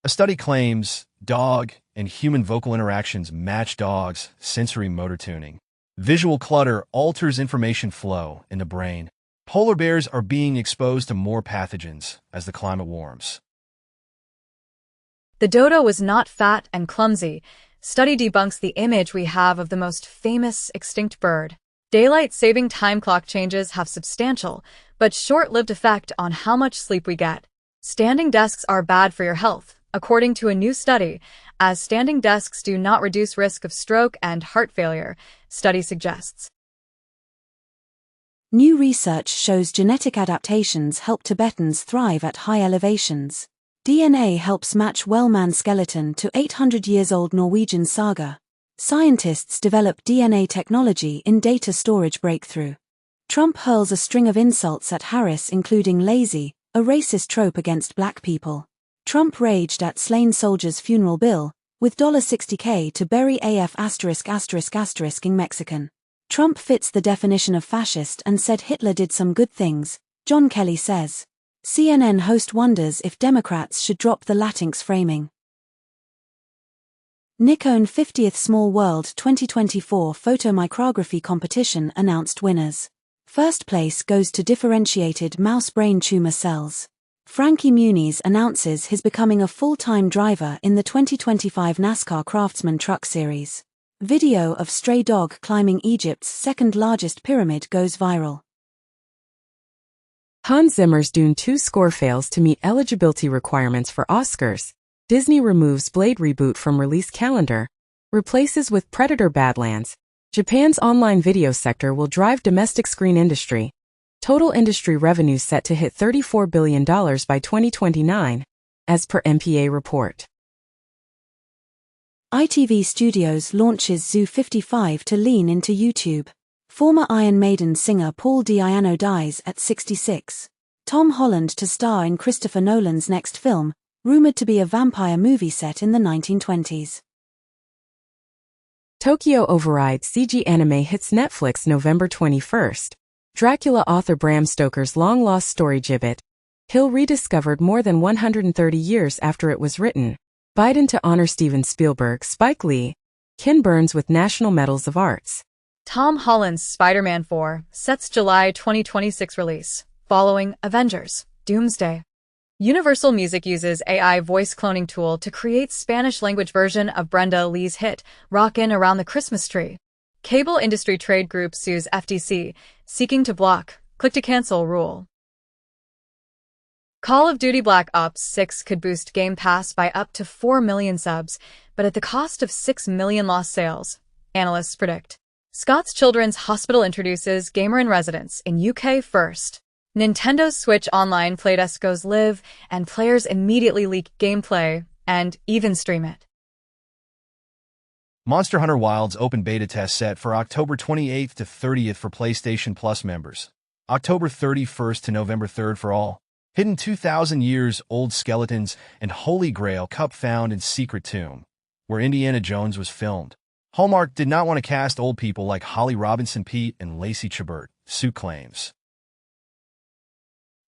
A study claims dog and human vocal interactions match dogs' sensory motor tuning. Visual clutter alters information flow in the brain. Polar bears are being exposed to more pathogens as the climate warms. The dodo was not fat and clumsy. Study debunks the image we have of the most famous extinct bird. Daylight saving time clock changes have substantial, but short-lived effect on how much sleep we get. Standing desks are bad for your health, according to a new study, as standing desks do not reduce risk of stroke and heart failure, study suggests. New research shows genetic adaptations help Tibetans thrive at high elevations. DNA helps match well-man skeleton to 800-years-old Norwegian saga. Scientists develop DNA technology in data storage breakthrough. Trump hurls a string of insults at Harris, including lazy, a racist trope against black people. Trump raged at slain soldiers' funeral bill, with $60K to bury AF ******ing Mexican. Trump fits the definition of fascist and said Hitler did some good things, John Kelly says. CNN host wonders if Democrats should drop the Latinx framing. Nikon 50th Small World 2024 Photomicrography Competition announced winners. First place goes to differentiated mouse brain tumor cells. Frankie Muniz announces he's becoming a full-time driver in the 2025 NASCAR Craftsman Truck Series. Video of stray dog climbing Egypt's second-largest pyramid goes viral. Hans Zimmer's Dune 2 score fails to meet eligibility requirements for Oscars. Disney removes Blade reboot from release calendar, replaces with Predator Badlands. Japan's online video sector will drive domestic screen industry. Total industry revenues set to hit $34 billion by 2029, as per MPA report. ITV Studios launches Zoo 55 to lean into YouTube. Former Iron Maiden singer Paul Di'Anno dies at 66. Tom Holland to star in Christopher Nolan's next film, rumored to be a vampire movie set in the 1920s. Tokyo Override CG anime hits Netflix November 21st. Dracula author Bram Stoker's long-lost story Gibbet Hill rediscovered more than 130 years after it was written. Biden to honor Steven Spielberg, Spike Lee, Ken Burns with National Medals of Arts. Tom Holland's Spider-Man 4 sets July 2026 release, following Avengers: Doomsday. Universal Music uses AI voice cloning tool to create Spanish-language version of Brenda Lee's hit, Rockin' Around the Christmas Tree. Cable industry trade group sues FTC, seeking to block click-to-cancel rule. Call of Duty Black Ops 6 could boost Game Pass by up to 4 million subs, but at the cost of 6 million lost sales, analysts predict. Scots Children's Hospital introduces Gamer in Residence in UK first. Nintendo's Switch Online playtest goes live, and players immediately leak gameplay and even stream it. Monster Hunter Wilds open beta test set for October 28th to 30th for PlayStation Plus members. October 31st to November 3rd for all. Hidden 2,000 years old skeletons and Holy Grail cup found in Secret Tomb, where Indiana Jones was filmed. Hallmark did not want to cast old people like Holly Robinson Peete and Lacey Chabert, suit claims.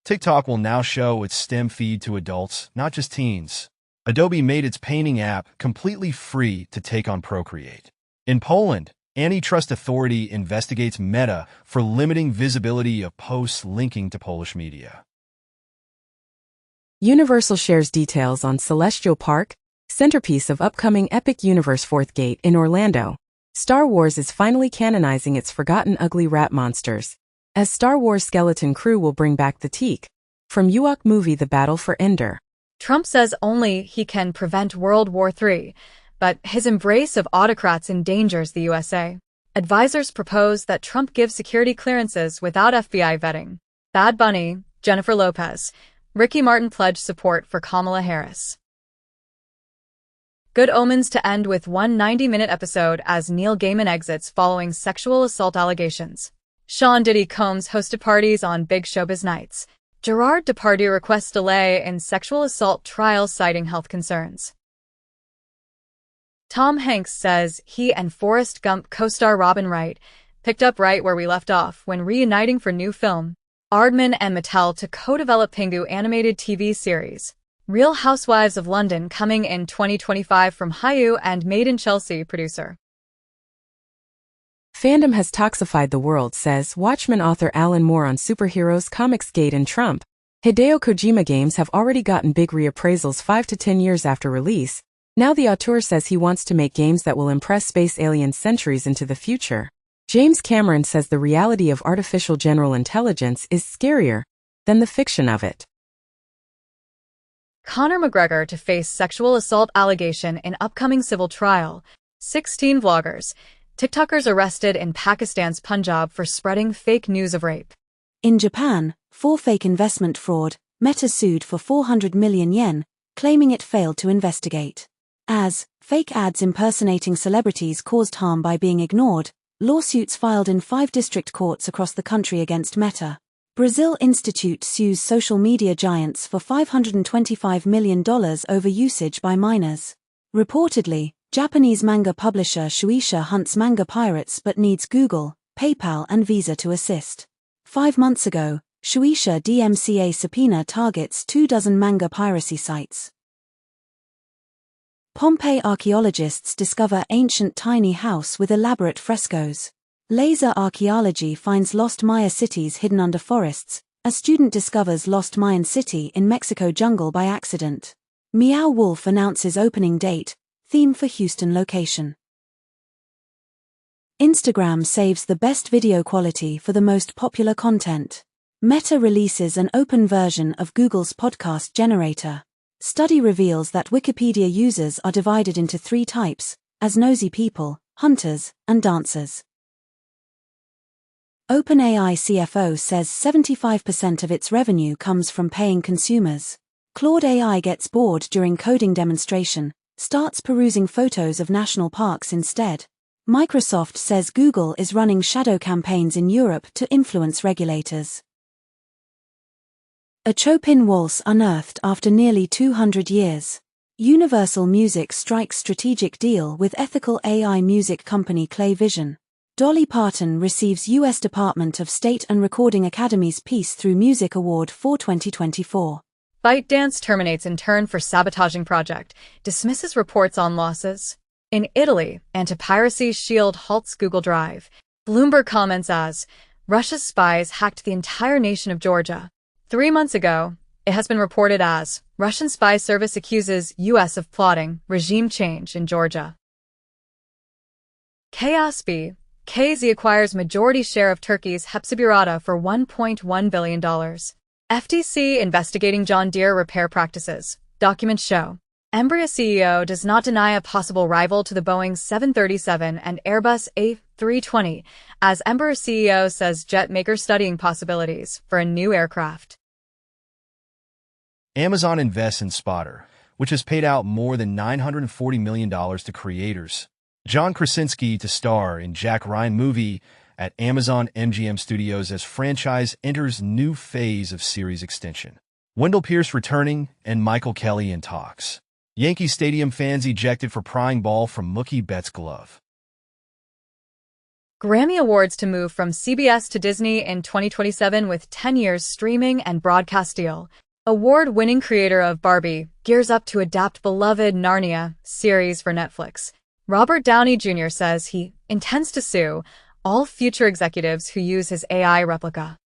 TikTok will now show its STEM feed to adults, not just teens. Adobe made its painting app completely free to take on Procreate. In Poland, Antitrust Authority investigates Meta for limiting visibility of posts linking to Polish media. Universal shares details on Celestial Park, centerpiece of upcoming Epic Universe Fourth Gate in Orlando. Star Wars is finally canonizing its forgotten ugly rat monsters, as Star Wars Skeleton Crew will bring back the Teak. From Ewok movie The Battle for Endor. Trump says only he can prevent World War III, but his embrace of autocrats endangers the USA. Advisors propose that Trump give security clearances without FBI vetting. Bad Bunny, Jennifer Lopez, Ricky Martin pledged support for Kamala Harris. Good omens to end with one 90-minute episode as Neil Gaiman exits following sexual assault allegations. Sean Diddy Combs hosted parties on Big Showbiz Nights. Gerard Depardieu requests delay in sexual assault trial citing health concerns. Tom Hanks says he and Forrest Gump co-star Robin Wright picked up right where we left off when reuniting for new film. Aardman and Mattel to co-develop Pingu animated TV series. Real Housewives of London coming in 2025 from Hayu and Made in Chelsea producer. Fandom has toxified the world, says Watchmen author Alan Moore on superheroes, Comicsgate and Trump. Hideo Kojima games have already gotten big reappraisals 5 to 10 years after release. Now the auteur says he wants to make games that will impress space aliens centuries into the future. James Cameron says the reality of artificial general intelligence is scarier than the fiction of it. Conor McGregor to face sexual assault allegation in upcoming civil trial. 16 vloggers, TikTokers arrested in Pakistan's Punjab for spreading fake news of rape. In Japan, for fake investment fraud, Meta sued for 400 million yen, claiming it failed to investigate. As fake ads impersonating celebrities caused harm by being ignored, lawsuits filed in 5 district courts across the country against Meta. Brazil Institute sues social media giants for $525 million over usage by minors. Reportedly, Japanese manga publisher Shueisha hunts manga pirates but needs Google, PayPal and Visa to assist. 5 months ago, Shueisha DMCA subpoena targets 24 manga piracy sites. Pompeii archaeologists discover ancient tiny house with elaborate frescoes. Laser archaeology finds lost Maya cities hidden under forests. A student discovers lost Mayan city in Mexico jungle by accident. Meow Wolf announces opening date, theme for Houston location. Instagram saves the best video quality for the most popular content. Meta releases an open version of Google's podcast generator. Study reveals that Wikipedia users are divided into 3 types, as nosy people, hunters, and dancers. OpenAI CFO says 75% of its revenue comes from paying consumers. Claude AI gets bored during coding demonstration, starts perusing photos of national parks instead. Microsoft says Google is running shadow campaigns in Europe to influence regulators. A Chopin waltz unearthed after nearly 200 years. Universal Music strikes strategic deal with ethical AI music company Clay Vision. Dolly Parton receives U.S. Department of State and Recording Academy's Peace Through Music Award for 2024. ByteDance terminates intern for sabotaging project, dismisses reports on losses. In Italy, anti-piracy shield halts Google Drive. Bloomberg comments as, Russia's spies hacked the entire nation of Georgia. 3 months ago, it has been reported as, Russian spy service accuses U.S. of plotting regime change in Georgia. KSB, KZ acquires majority share of Turkey's Hepsiburada for $1.1 billion. FTC investigating John Deere repair practices. Documents show. Embraer CEO does not deny a possible rival to the Boeing 737 and Airbus A320, as Embraer CEO says jet maker studying possibilities for a new aircraft. Amazon invests in Spotter, which has paid out more than $940 million to creators. John Krasinski to star in Jack Ryan movie at Amazon MGM Studios as franchise enters new phase of series extension. Wendell Pierce returning and Michael Kelly in talks. Yankee Stadium fans ejected for prying ball from Mookie Betts' glove. Grammy Awards to move from CBS to Disney in 2027 with 10 years streaming and broadcast deal. Award-winning creator of Barbie gears up to adapt beloved Narnia series for Netflix. Robert Downey Jr. says he intends to sue all future executives who use his AI replica.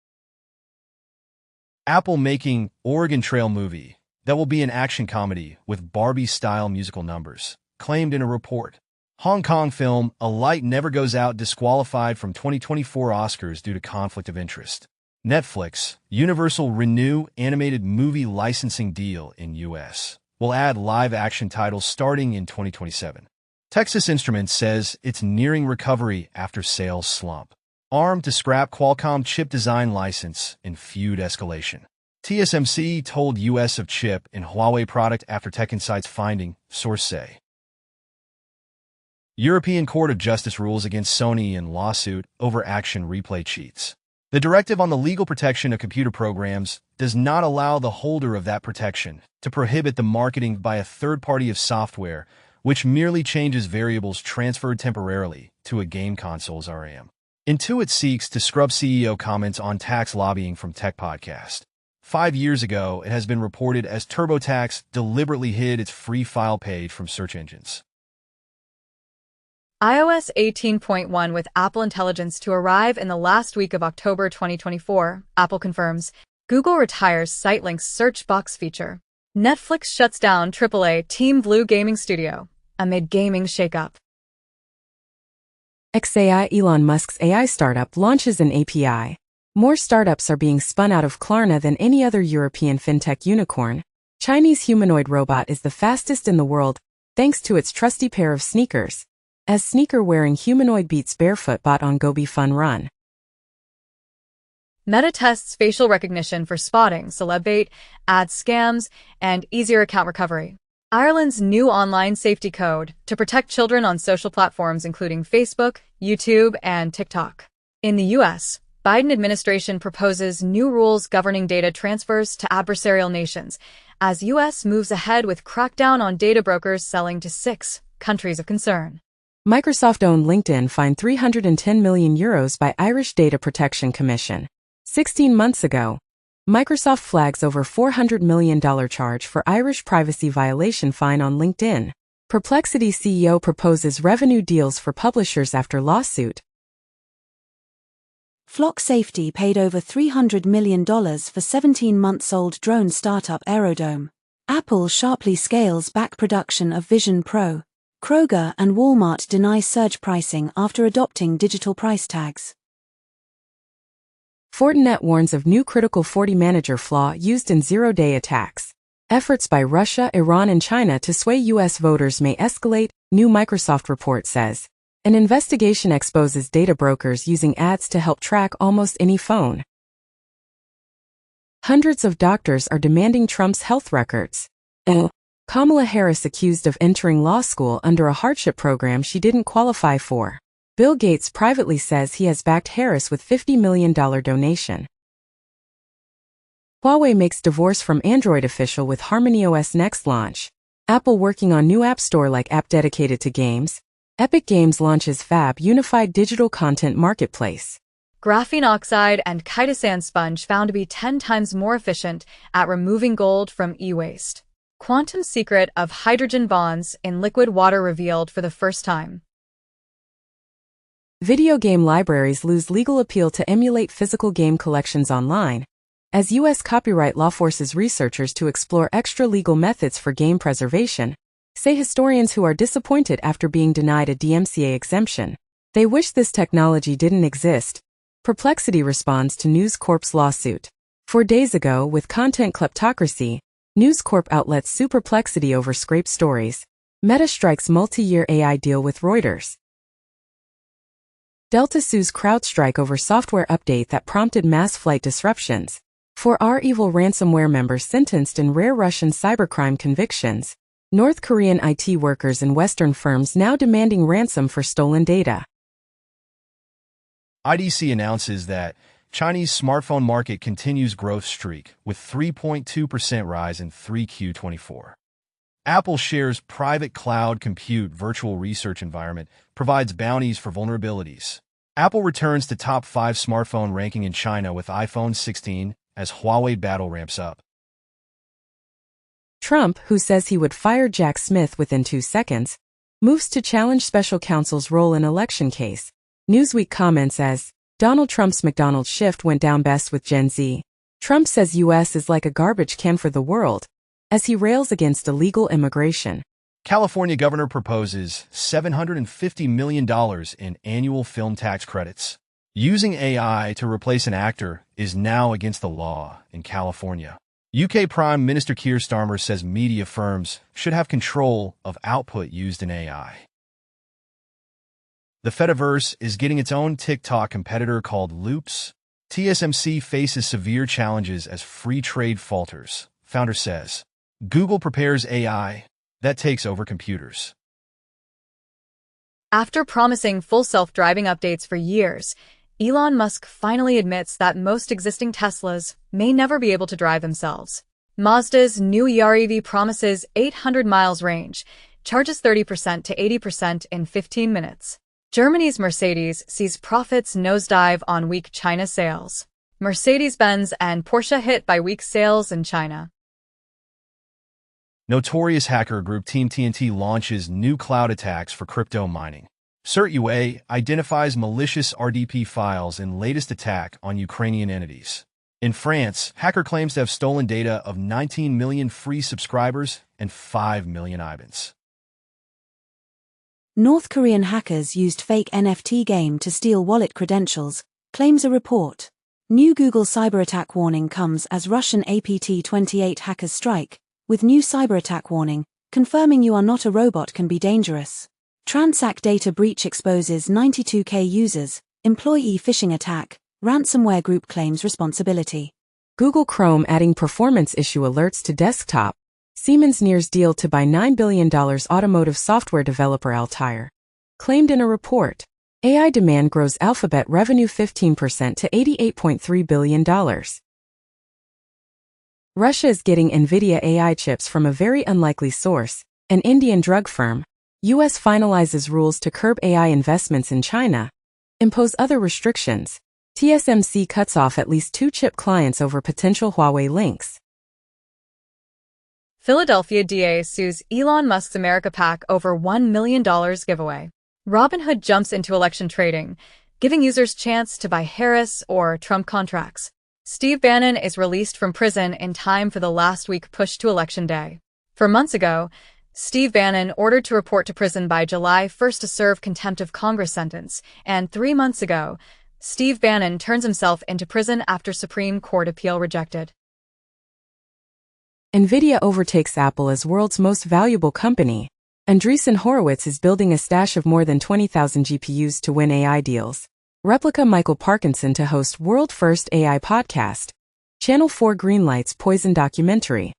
Apple making Oregon Trail movie that will be an action comedy with Barbie-style musical numbers, claimed in a report. Hong Kong film A Light Never Goes Out disqualified from 2024 Oscars due to conflict of interest. Netflix, Universal renew animated movie licensing deal in U.S. will add live-action titles starting in 2027. Texas Instruments says it's nearing recovery after sales slump. ARM to scrap Qualcomm chip design license in feud escalation. TSMC told U.S. of chip in Huawei product after TechInsights finding, source say. European Court of Justice rules against Sony in lawsuit over action replay cheats. The directive on the legal protection of computer programs does not allow the holder of that protection to prohibit the marketing by a third party of software which merely changes variables transferred temporarily to a game console's RAM. Intuit seeks to scrub CEO comments on tax lobbying from Tech Podcast. 5 years ago, it has been reported as TurboTax deliberately hid its free file page from search engines. iOS 18.1 with Apple Intelligence to arrive in the last week of October 2024, Apple confirms. Google retires Sitelink's search box feature. Netflix shuts down AAA Team Blue gaming studio amid gaming shakeup. XAI Elon Musk's AI startup launches an API. More startups are being spun out of Klarna than any other European fintech unicorn. Chinese humanoid robot is the fastest in the world, thanks to its trusty pair of sneakers. As sneaker-wearing humanoid beats barefoot bot on Gobi Fun Run. Meta tests facial recognition for spotting celeb bait, ad scams, and easier account recovery. Ireland's new online safety code to protect children on social platforms including Facebook, YouTube, and TikTok. In the U.S., Biden administration proposes new rules governing data transfers to adversarial nations, as U.S. moves ahead with crackdown on data brokers selling to 6 countries of concern. Microsoft-owned LinkedIn fined €310 million by Irish Data Protection Commission. 16 months ago, Microsoft flags over $400 million charge for Irish privacy violation fine on LinkedIn. Perplexity CEO proposes revenue deals for publishers after lawsuit. Flock Safety paid over $300 million for 17-month-old drone startup Aerodome. Apple sharply scales back production of Vision Pro. Kroger and Walmart deny surge pricing after adopting digital price tags. Fortinet warns of new critical 40 manager flaw used in zero-day attacks. Efforts by Russia, Iran, and China to sway U.S. voters may escalate, new Microsoft report says. An investigation exposes data brokers using ads to help track almost any phone. Hundreds of doctors are demanding Trump's health records. Kamala Harris accused of entering law school under a hardship program she didn't qualify for. Bill Gates privately says he has backed Harris with $50 million donation. Huawei makes divorce from Android official with HarmonyOS next launch. Apple working on new app store-like app dedicated to games. Epic Games launches Fab Unified Digital Content Marketplace. Graphene oxide and chitosan sponge found to be 10 times more efficient at removing gold from e-waste. Quantum secret of hydrogen bonds in liquid water revealed for the first time. Video game libraries lose legal appeal to emulate physical game collections online, as U.S. copyright law forces researchers to explore extra-legal methods for game preservation, say historians who are disappointed after being denied a DMCA exemption. They wish this technology didn't exist. Perplexity responds to News Corp's lawsuit. 4 days ago, with content kleptocracy, News Corp outlets sue Perplexity over scraped stories. Meta strikes multi-year AI deal with Reuters. Delta sues CrowdStrike over software update that prompted mass flight disruptions. 4 evil ransomware members sentenced in rare Russian cybercrime convictions. North Korean IT workers in Western firms now demanding ransom for stolen data. IDC announces that Chinese smartphone market continues growth streak with 3.2% rise in 3Q24. Apple shares private cloud compute virtual research environment provides bounties for vulnerabilities. Apple returns to top 5 smartphone ranking in China with iPhone 16 as Huawei battle ramps up. Trump, who says he would fire Jack Smith within 2 seconds, moves to challenge special counsel's role in election case. Newsweek comments as, Donald Trump's McDonald's shift went down best with Gen Z. Trump says U.S. is like a garbage can for the world, as he rails against illegal immigration. California governor proposes $750 million in annual film tax credits. Using AI to replace an actor is now against the law in California. UK Prime Minister Keir Starmer says media firms should have control of output used in AI. The Fediverse is getting its own TikTok competitor called Loops. TSMC faces severe challenges as free trade falters, founder says. Google prepares AI that takes over computers. After promising full self-driving updates for years, Elon Musk finally admits that most existing Teslas may never be able to drive themselves. Mazda's new EV promises 800 miles range, charges 30% to 80% in 15 minutes. Germany's Mercedes sees profits nosedive on weak China sales. Mercedes-Benz and Porsche hit by weak sales in China. Notorious hacker group Team TNT launches new cloud attacks for crypto mining. CertUA identifies malicious RDP files in latest attack on Ukrainian entities. In France, hacker claims to have stolen data of 19 million free subscribers and 5 million IBANs. North Korean hackers used fake NFT game to steal wallet credentials, claims a report. New Google cyberattack warning comes as Russian APT-28 hackers strike, with new cyberattack warning, confirming you are not a robot can be dangerous. Transact data breach exposes 92K users, employee phishing attack, ransomware group claims responsibility. Google Chrome adding performance issue alerts to desktop. Siemens nears deal to buy $9 billion automotive software developer Altair. Claimed in a report. AI demand grows Alphabet revenue 15% to $88.3 billion. Russia is getting NVIDIA AI chips from a very unlikely source, an Indian drug firm. US finalizes rules to curb AI investments in China. Impose other restrictions. TSMC cuts off at least 2 chip clients over potential Huawei links. Philadelphia DA sues Elon Musk's America PAC over $1 million giveaway. Robinhood jumps into election trading, giving users chance to buy Harris or Trump contracts. Steve Bannon is released from prison in time for the last week push to Election Day. 4 months ago, Steve Bannon ordered to report to prison by July 1st to serve contempt of Congress sentence, and 3 months ago, Steve Bannon turns himself into prison after Supreme Court appeal rejected. NVIDIA overtakes Apple as world's most valuable company. Andreessen Horowitz is building a stash of more than 20,000 GPUs to win AI deals. Replica Michael Parkinson to host world first AI podcast. Channel 4 greenlights Poison documentary.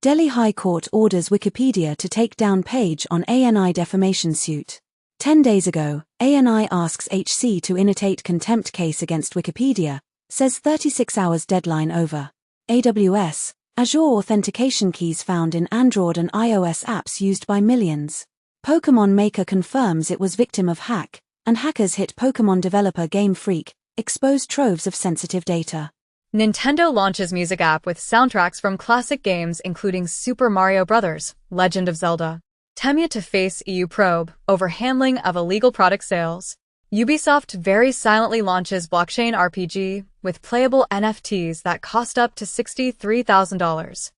Delhi High Court orders Wikipedia to take down page on ANI defamation suit. 10 days ago, ANI asks HC to initiate contempt case against Wikipedia, says 36 hours deadline over. AWS, Azure authentication keys found in Android and iOS apps used by millions. Pokémon Maker confirms it was victim of hack, and hackers hit Pokémon developer Game Freak, expose troves of sensitive data. Nintendo launches music app with soundtracks from classic games including Super Mario Bros., Legend of Zelda. Temya to face EU probe over handling of illegal product sales. Ubisoft very silently launches blockchain RPG with playable NFTs that cost up to $63,000.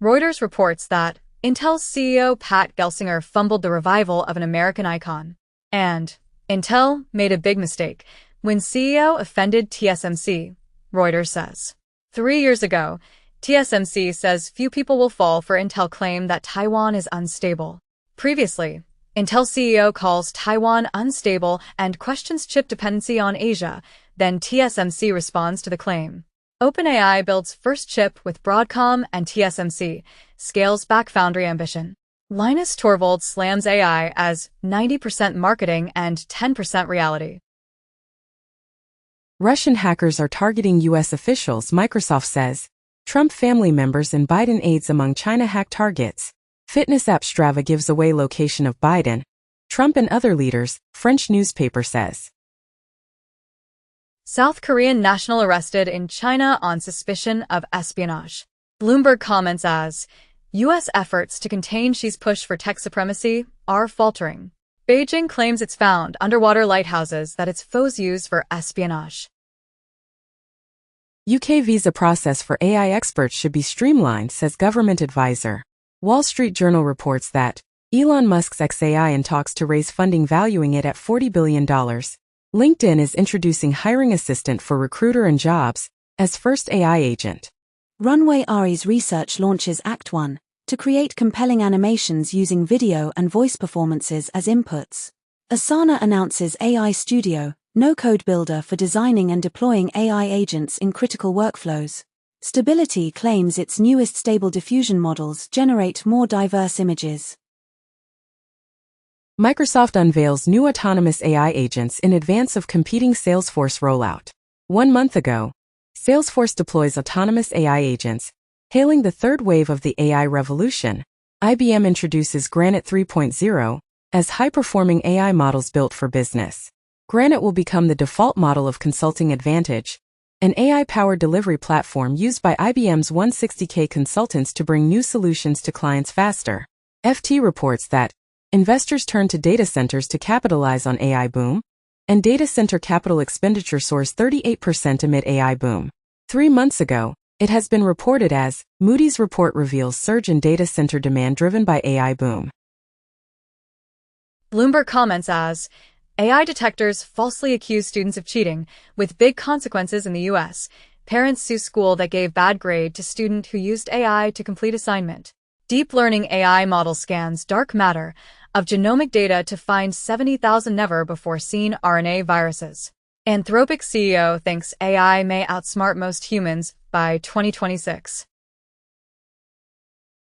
Reuters reports that Intel's CEO Pat Gelsinger fumbled the revival of an American icon. And Intel made a big mistake when CEO offended TSMC, Reuters says. 3 years ago, TSMC says few people will fall for Intel claim that Taiwan is unstable. Previously, Intel CEO calls Taiwan unstable and questions chip dependency on Asia, then TSMC responds to the claim. OpenAI builds first chip with Broadcom and TSMC, scales back foundry ambition. Linus Torvalds slams AI as 90% marketing and 10% reality. Russian hackers are targeting U.S. officials, Microsoft says. Trump family members and Biden aides among China hack targets. Fitness app Strava gives away location of Biden, Trump and other leaders, French newspaper says. South Korean national arrested in China on suspicion of espionage. Bloomberg comments as, U.S. efforts to contain Xi's push for tech supremacy are faltering. Beijing claims it's found underwater lighthouses that its foes use for espionage. UK visa process for AI experts should be streamlined, says government advisor. Wall Street Journal reports that Elon Musk's XAI in talks to raise funding valuing it at $40 billion. LinkedIn is introducing hiring assistant for recruiter and jobs as first AI agent. Runway Ari's research launches Act 1 to create compelling animations using video and voice performances as inputs. Asana announces AI Studio, no-code builder for designing and deploying AI agents in critical workflows. Stability claims its newest Stable Diffusion models generate more diverse images. Microsoft unveils new autonomous AI agents in advance of competing Salesforce rollout. 1 month ago, Salesforce deploys autonomous AI agents, hailing the third wave of the AI revolution. IBM introduces Granite 3.0 as high-performing AI models built for business. Granite will become the default model of Consulting Advantage, an AI-powered delivery platform used by IBM's 160K consultants to bring new solutions to clients faster. FT reports that investors turn to data centers to capitalize on AI boom, and data center capital expenditure soars 38% amid AI boom. 3 months ago, it has been reported as Moody's report reveals surge in data center demand driven by AI boom. Bloomberg comments as, AI detectors falsely accuse students of cheating, with big consequences in the U.S. Parents sue school that gave bad grade to student who used AI to complete assignment. Deep learning AI model scans dark matter of genomic data to find 70,000 never-before-seen RNA viruses. Anthropic CEO thinks AI may outsmart most humans by 2026.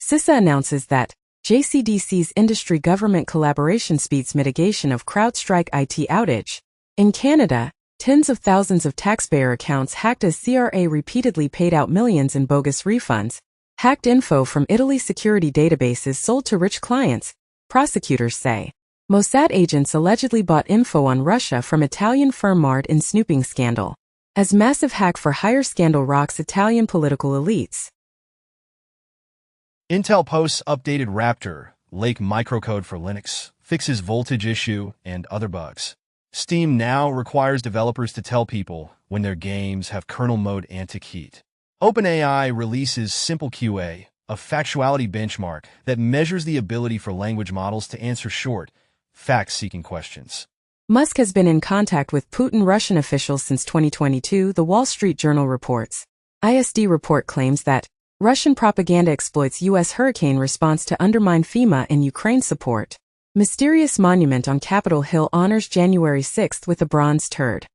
CISA announces that JCDC's industry government collaboration speeds mitigation of CrowdStrike IT outage. In Canada, tens of thousands of taxpayer accounts hacked as CRA repeatedly paid out millions in bogus refunds. Hacked info from Italy's security databases sold to rich clients, prosecutors say. Mossad agents allegedly bought info on Russia from Italian firm marred in snooping scandal. As massive hack for hire scandal rocks Italian political elites. Intel posts updated Raptor, Lake microcode for Linux, fixes voltage issue, and other bugs. Steam now requires developers to tell people when their games have kernel mode anti-cheat. OpenAI releases Simple QA, a factuality benchmark that measures the ability for language models to answer short, fact-seeking questions. Musk has been in contact with Putin Russian officials since 2022, the Wall Street Journal reports. ISD report claims that Russian propaganda exploits U.S. hurricane response to undermine FEMA and Ukraine support. Mysterious monument on Capitol Hill honors January 6 with a bronze turd.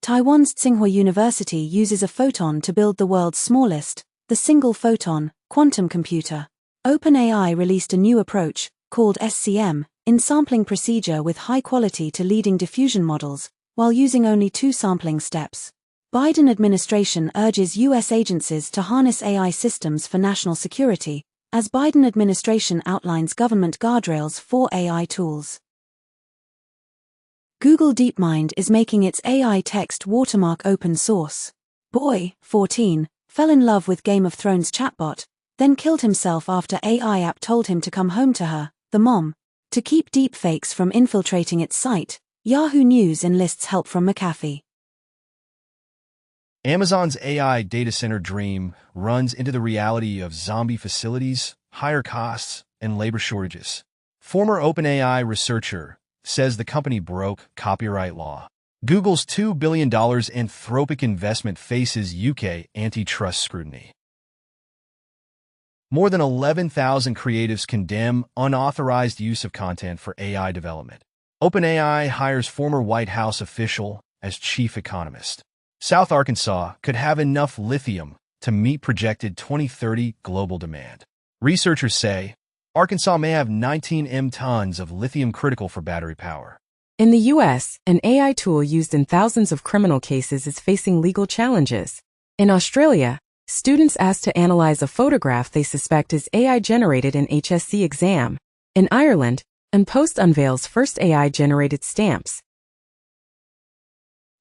Taiwan's Tsinghua University uses a photon to build the world's smallest, the single photon, quantum computer. OpenAI released a new approach, called SCM, in sampling procedure with high quality to leading diffusion models, while using only 2 sampling steps. Biden administration urges U.S. agencies to harness AI systems for national security, as Biden administration outlines government guardrails for AI tools. Google DeepMind is making its AI text watermark open source. Boy, 14, fell in love with Game of Thrones chatbot, then killed himself after AI app told him to come home to her, the mom. To keep deepfakes from infiltrating its site, Yahoo News enlists help from McAfee. Amazon's AI data center dream runs into the reality of zombie facilities, higher costs, and labor shortages. Former OpenAI researcher says the company broke copyright law. Google's $2 billion Anthropic investment faces UK antitrust scrutiny. More than 11,000 creatives condemn unauthorized use of content for AI development. OpenAI hires former White House official as chief economist. South Arkansas could have enough lithium to meet projected 2030 global demand. Researchers say Arkansas may have 19 tons of lithium critical for battery power. In the U.S., an AI tool used in thousands of criminal cases is facing legal challenges. In Australia, students asked to analyze a photograph they suspect is AI-generated in HSC exam. In Ireland, an Post unveils first AI-generated stamps.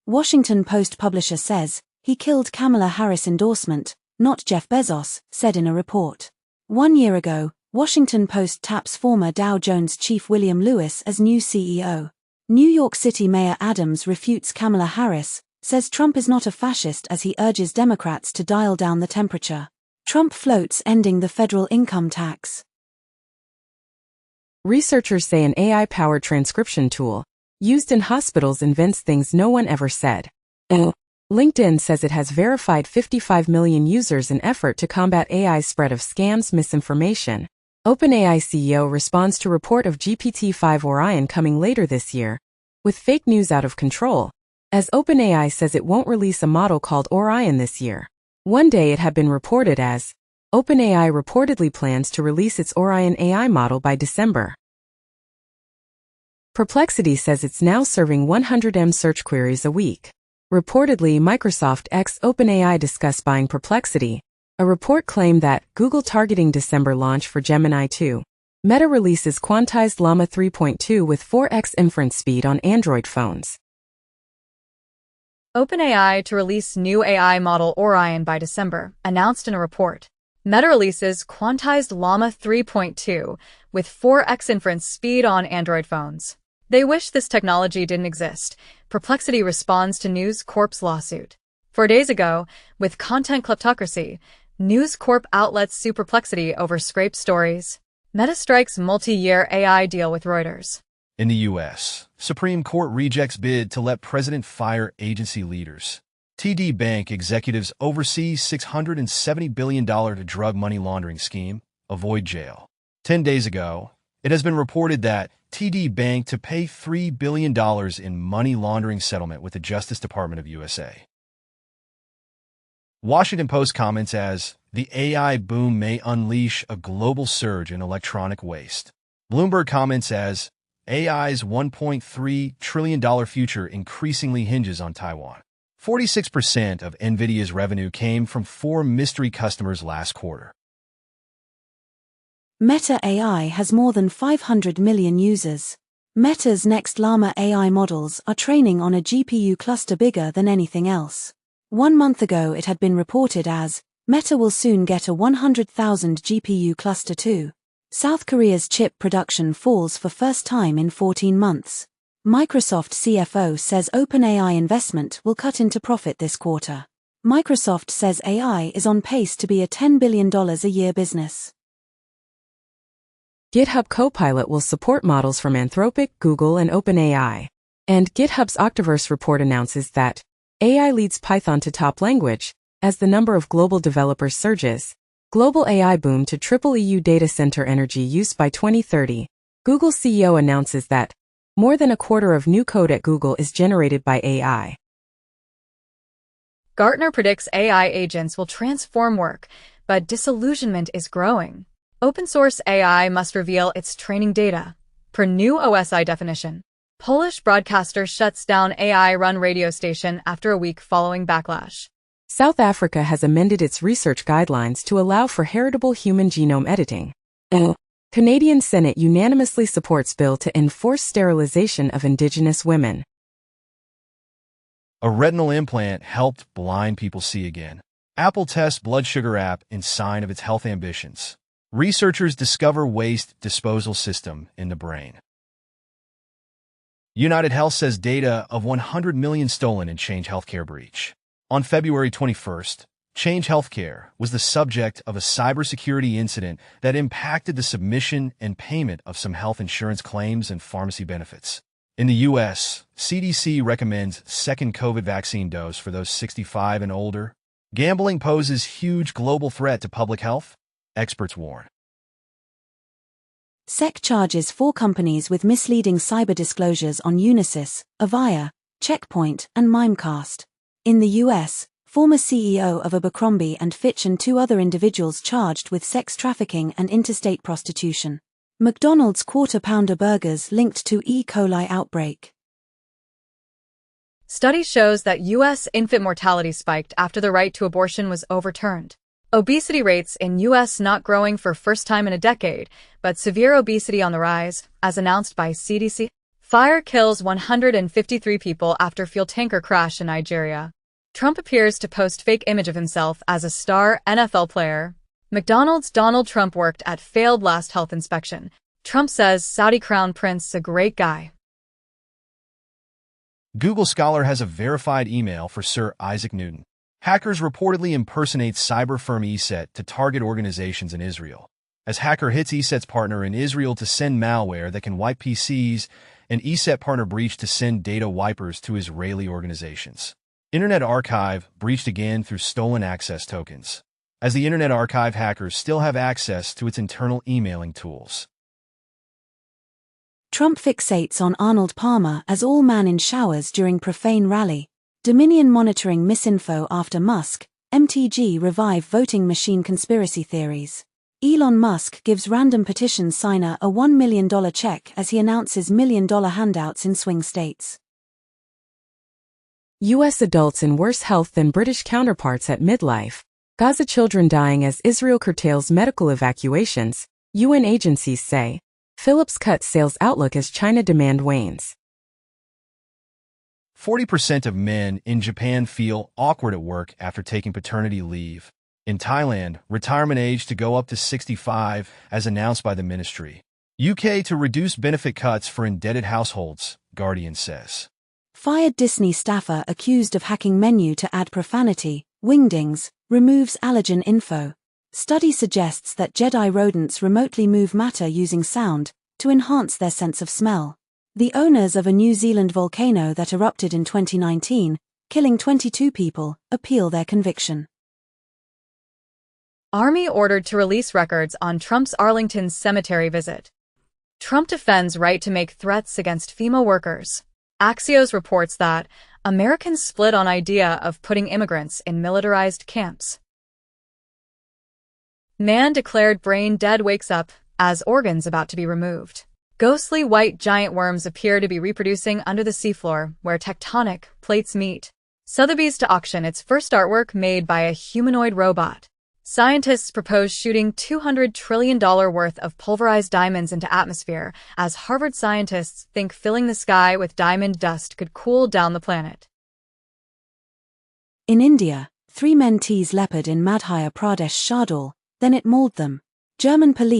Washington Post publisher says he killed Kamala Harris endorsement, not Jeff Bezos, said in a report. 1 year ago, Washington Post taps former Dow Jones chief William Lewis as new CEO. New York City Mayor Adams refutes Kamala Harris, says Trump is not a fascist as he urges Democrats to dial down the temperature. Trump floats ending the federal income tax. Researchers say an AI-powered transcription tool used in hospitals invents things no one ever said. LinkedIn says it has verified 55 million users in effort to combat AI's spread of scams, misinformation. OpenAI CEO responds to report of GPT-5 Orion coming later this year, with fake news out of control, as OpenAI says it won't release a model called Orion this year. One day it had been reported as OpenAI reportedly plans to release its Orion AI model by December. Perplexity says it's now serving 100 search queries a week. Reportedly, Microsoft x OpenAI discussed buying Perplexity. A report claimed that Google targeting December launch for Gemini 2. Meta releases quantized Llama 3.2 with 4x inference speed on Android phones. OpenAI to release new AI model Orion by December, announced in a report. Meta releases quantized Llama 3.2 with 4x inference speed on Android phones. They wish this technology didn't exist. Perplexity responds to News Corp's lawsuit. 4 days ago, with content kleptocracy, News Corp outlets sue Perplexity over scraped stories. Meta strikes multi-year AI deal with Reuters. In the U.S., Supreme Court rejects bid to let president fire agency leaders. TD Bank executives oversee $670 billion drug money laundering scheme, avoid jail. 10 days ago, it has been reported that TD Bank to pay $3 billion in money laundering settlement with the Justice Department of USA. Washington Post comments as, the AI boom may unleash a global surge in electronic waste. Bloomberg comments as, AI's $1.3 trillion future increasingly hinges on Taiwan. 46% of NVIDIA's revenue came from 4 mystery customers last quarter. Meta AI has more than 500 million users. Meta's next Llama AI models are training on a GPU cluster bigger than anything else. 1 month ago it had been reported as, Meta will soon get a 100,000 GPU cluster too. South Korea's chip production falls for first time in 14 months. Microsoft CFO says OpenAI investment will cut into profit this quarter. Microsoft says AI is on pace to be a $10 billion a year business. GitHub Copilot will support models from Anthropic, Google, and OpenAI. And GitHub's Octoverse report announces that AI leads Python to top language as the number of global developers surges. Global AI boom to triple EU data center energy use by 2030. Google CEO announces that more than a quarter of new code at Google is generated by AI. Gartner predicts AI agents will transform work, but disillusionment is growing. Open-source AI must reveal its training data. Per new OSI definition, Polish broadcaster shuts down AI-run radio station after a week following backlash. South Africa has amended its research guidelines to allow for heritable human genome editing. Canadian Senate unanimously supports bill to enforce sterilization of Indigenous women. A retinal implant helped blind people see again. Apple tests blood sugar app in sign of its health ambitions. Researchers discover waste disposal system in the brain. United Health says data of 100 million stolen in Change Healthcare breach. On February 21st, Change Healthcare was the subject of a cybersecurity incident that impacted the submission and payment of some health insurance claims and pharmacy benefits. In the U.S., CDC recommends second COVID vaccine dose for those 65 and older. Gambling poses huge global threat to public health, experts warn. SEC charges 4 companies with misleading cyber disclosures on Unisys, Avaya, Checkpoint, and Mimecast. In the U.S., former CEO of Abercrombie & Fitch and 2 other individuals charged with sex trafficking and interstate prostitution. McDonald's Quarter-Pounder burgers linked to E. coli outbreak. Study shows that U.S. infant mortality spiked after the right to abortion was overturned. Obesity rates in U.S. not growing for first time in a decade, but severe obesity on the rise, as announced by CDC. Fire kills 153 people after fuel tanker crash in Nigeria. Trump appears to post fake image of himself as a star NFL player. McDonald's Donald Trump worked at failed last health inspection. Trump says Saudi Crown Prince a great guy. Google Scholar has a verified email for Sir Isaac Newton. Hackers reportedly impersonate cyber firm ESET to target organizations in Israel. As hacker hits ESET's partner in Israel to send malware that can wipe PCs, and ESET partner breached to send data wipers to Israeli organizations. Internet Archive breached again through stolen access tokens, as the Internet Archive hackers still have access to its internal emailing tools. Trump fixates on Arnold Palmer as all-man in showers during profane rally. Dominion monitoring misinfo after Musk, MTG revive voting machine conspiracy theories. Elon Musk gives random petition signer a $1 million check as he announces $1 million handouts in swing states. U.S. adults in worse health than British counterparts at midlife. Gaza children dying as Israel curtails medical evacuations, UN agencies say. Philips cuts sales outlook as China demand wanes. 40% of men in Japan feel awkward at work after taking paternity leave. In Thailand, retirement age to go up to 65, as announced by the ministry. UK to reduce benefit cuts for indebted households, Guardian says. Fired Disney staffer accused of hacking menu to add profanity, Wingdings, removes allergen info. Study suggests that Jedi rodents remotely move matter using sound to enhance their sense of smell. The owners of a New Zealand volcano that erupted in 2019 killing 22 people, appeal their conviction. Army ordered to release records on Trump's Arlington cemetery visit. Trump defends right to make threats against FEMA workers. Axios reports that Americans split on idea of putting immigrants in militarized camps. Man declared brain dead wakes up as organs about to be removed. Ghostly white giant worms appear to be reproducing under the seafloor where tectonic plates meet. Sotheby's to auction its first artwork made by a humanoid robot. Scientists propose shooting $200 trillion worth of pulverized diamonds into atmosphere as Harvard scientists think filling the sky with diamond dust could cool down the planet. In India, 3 men tease leopard in Madhya Pradesh Shardul, then it mauled them. German police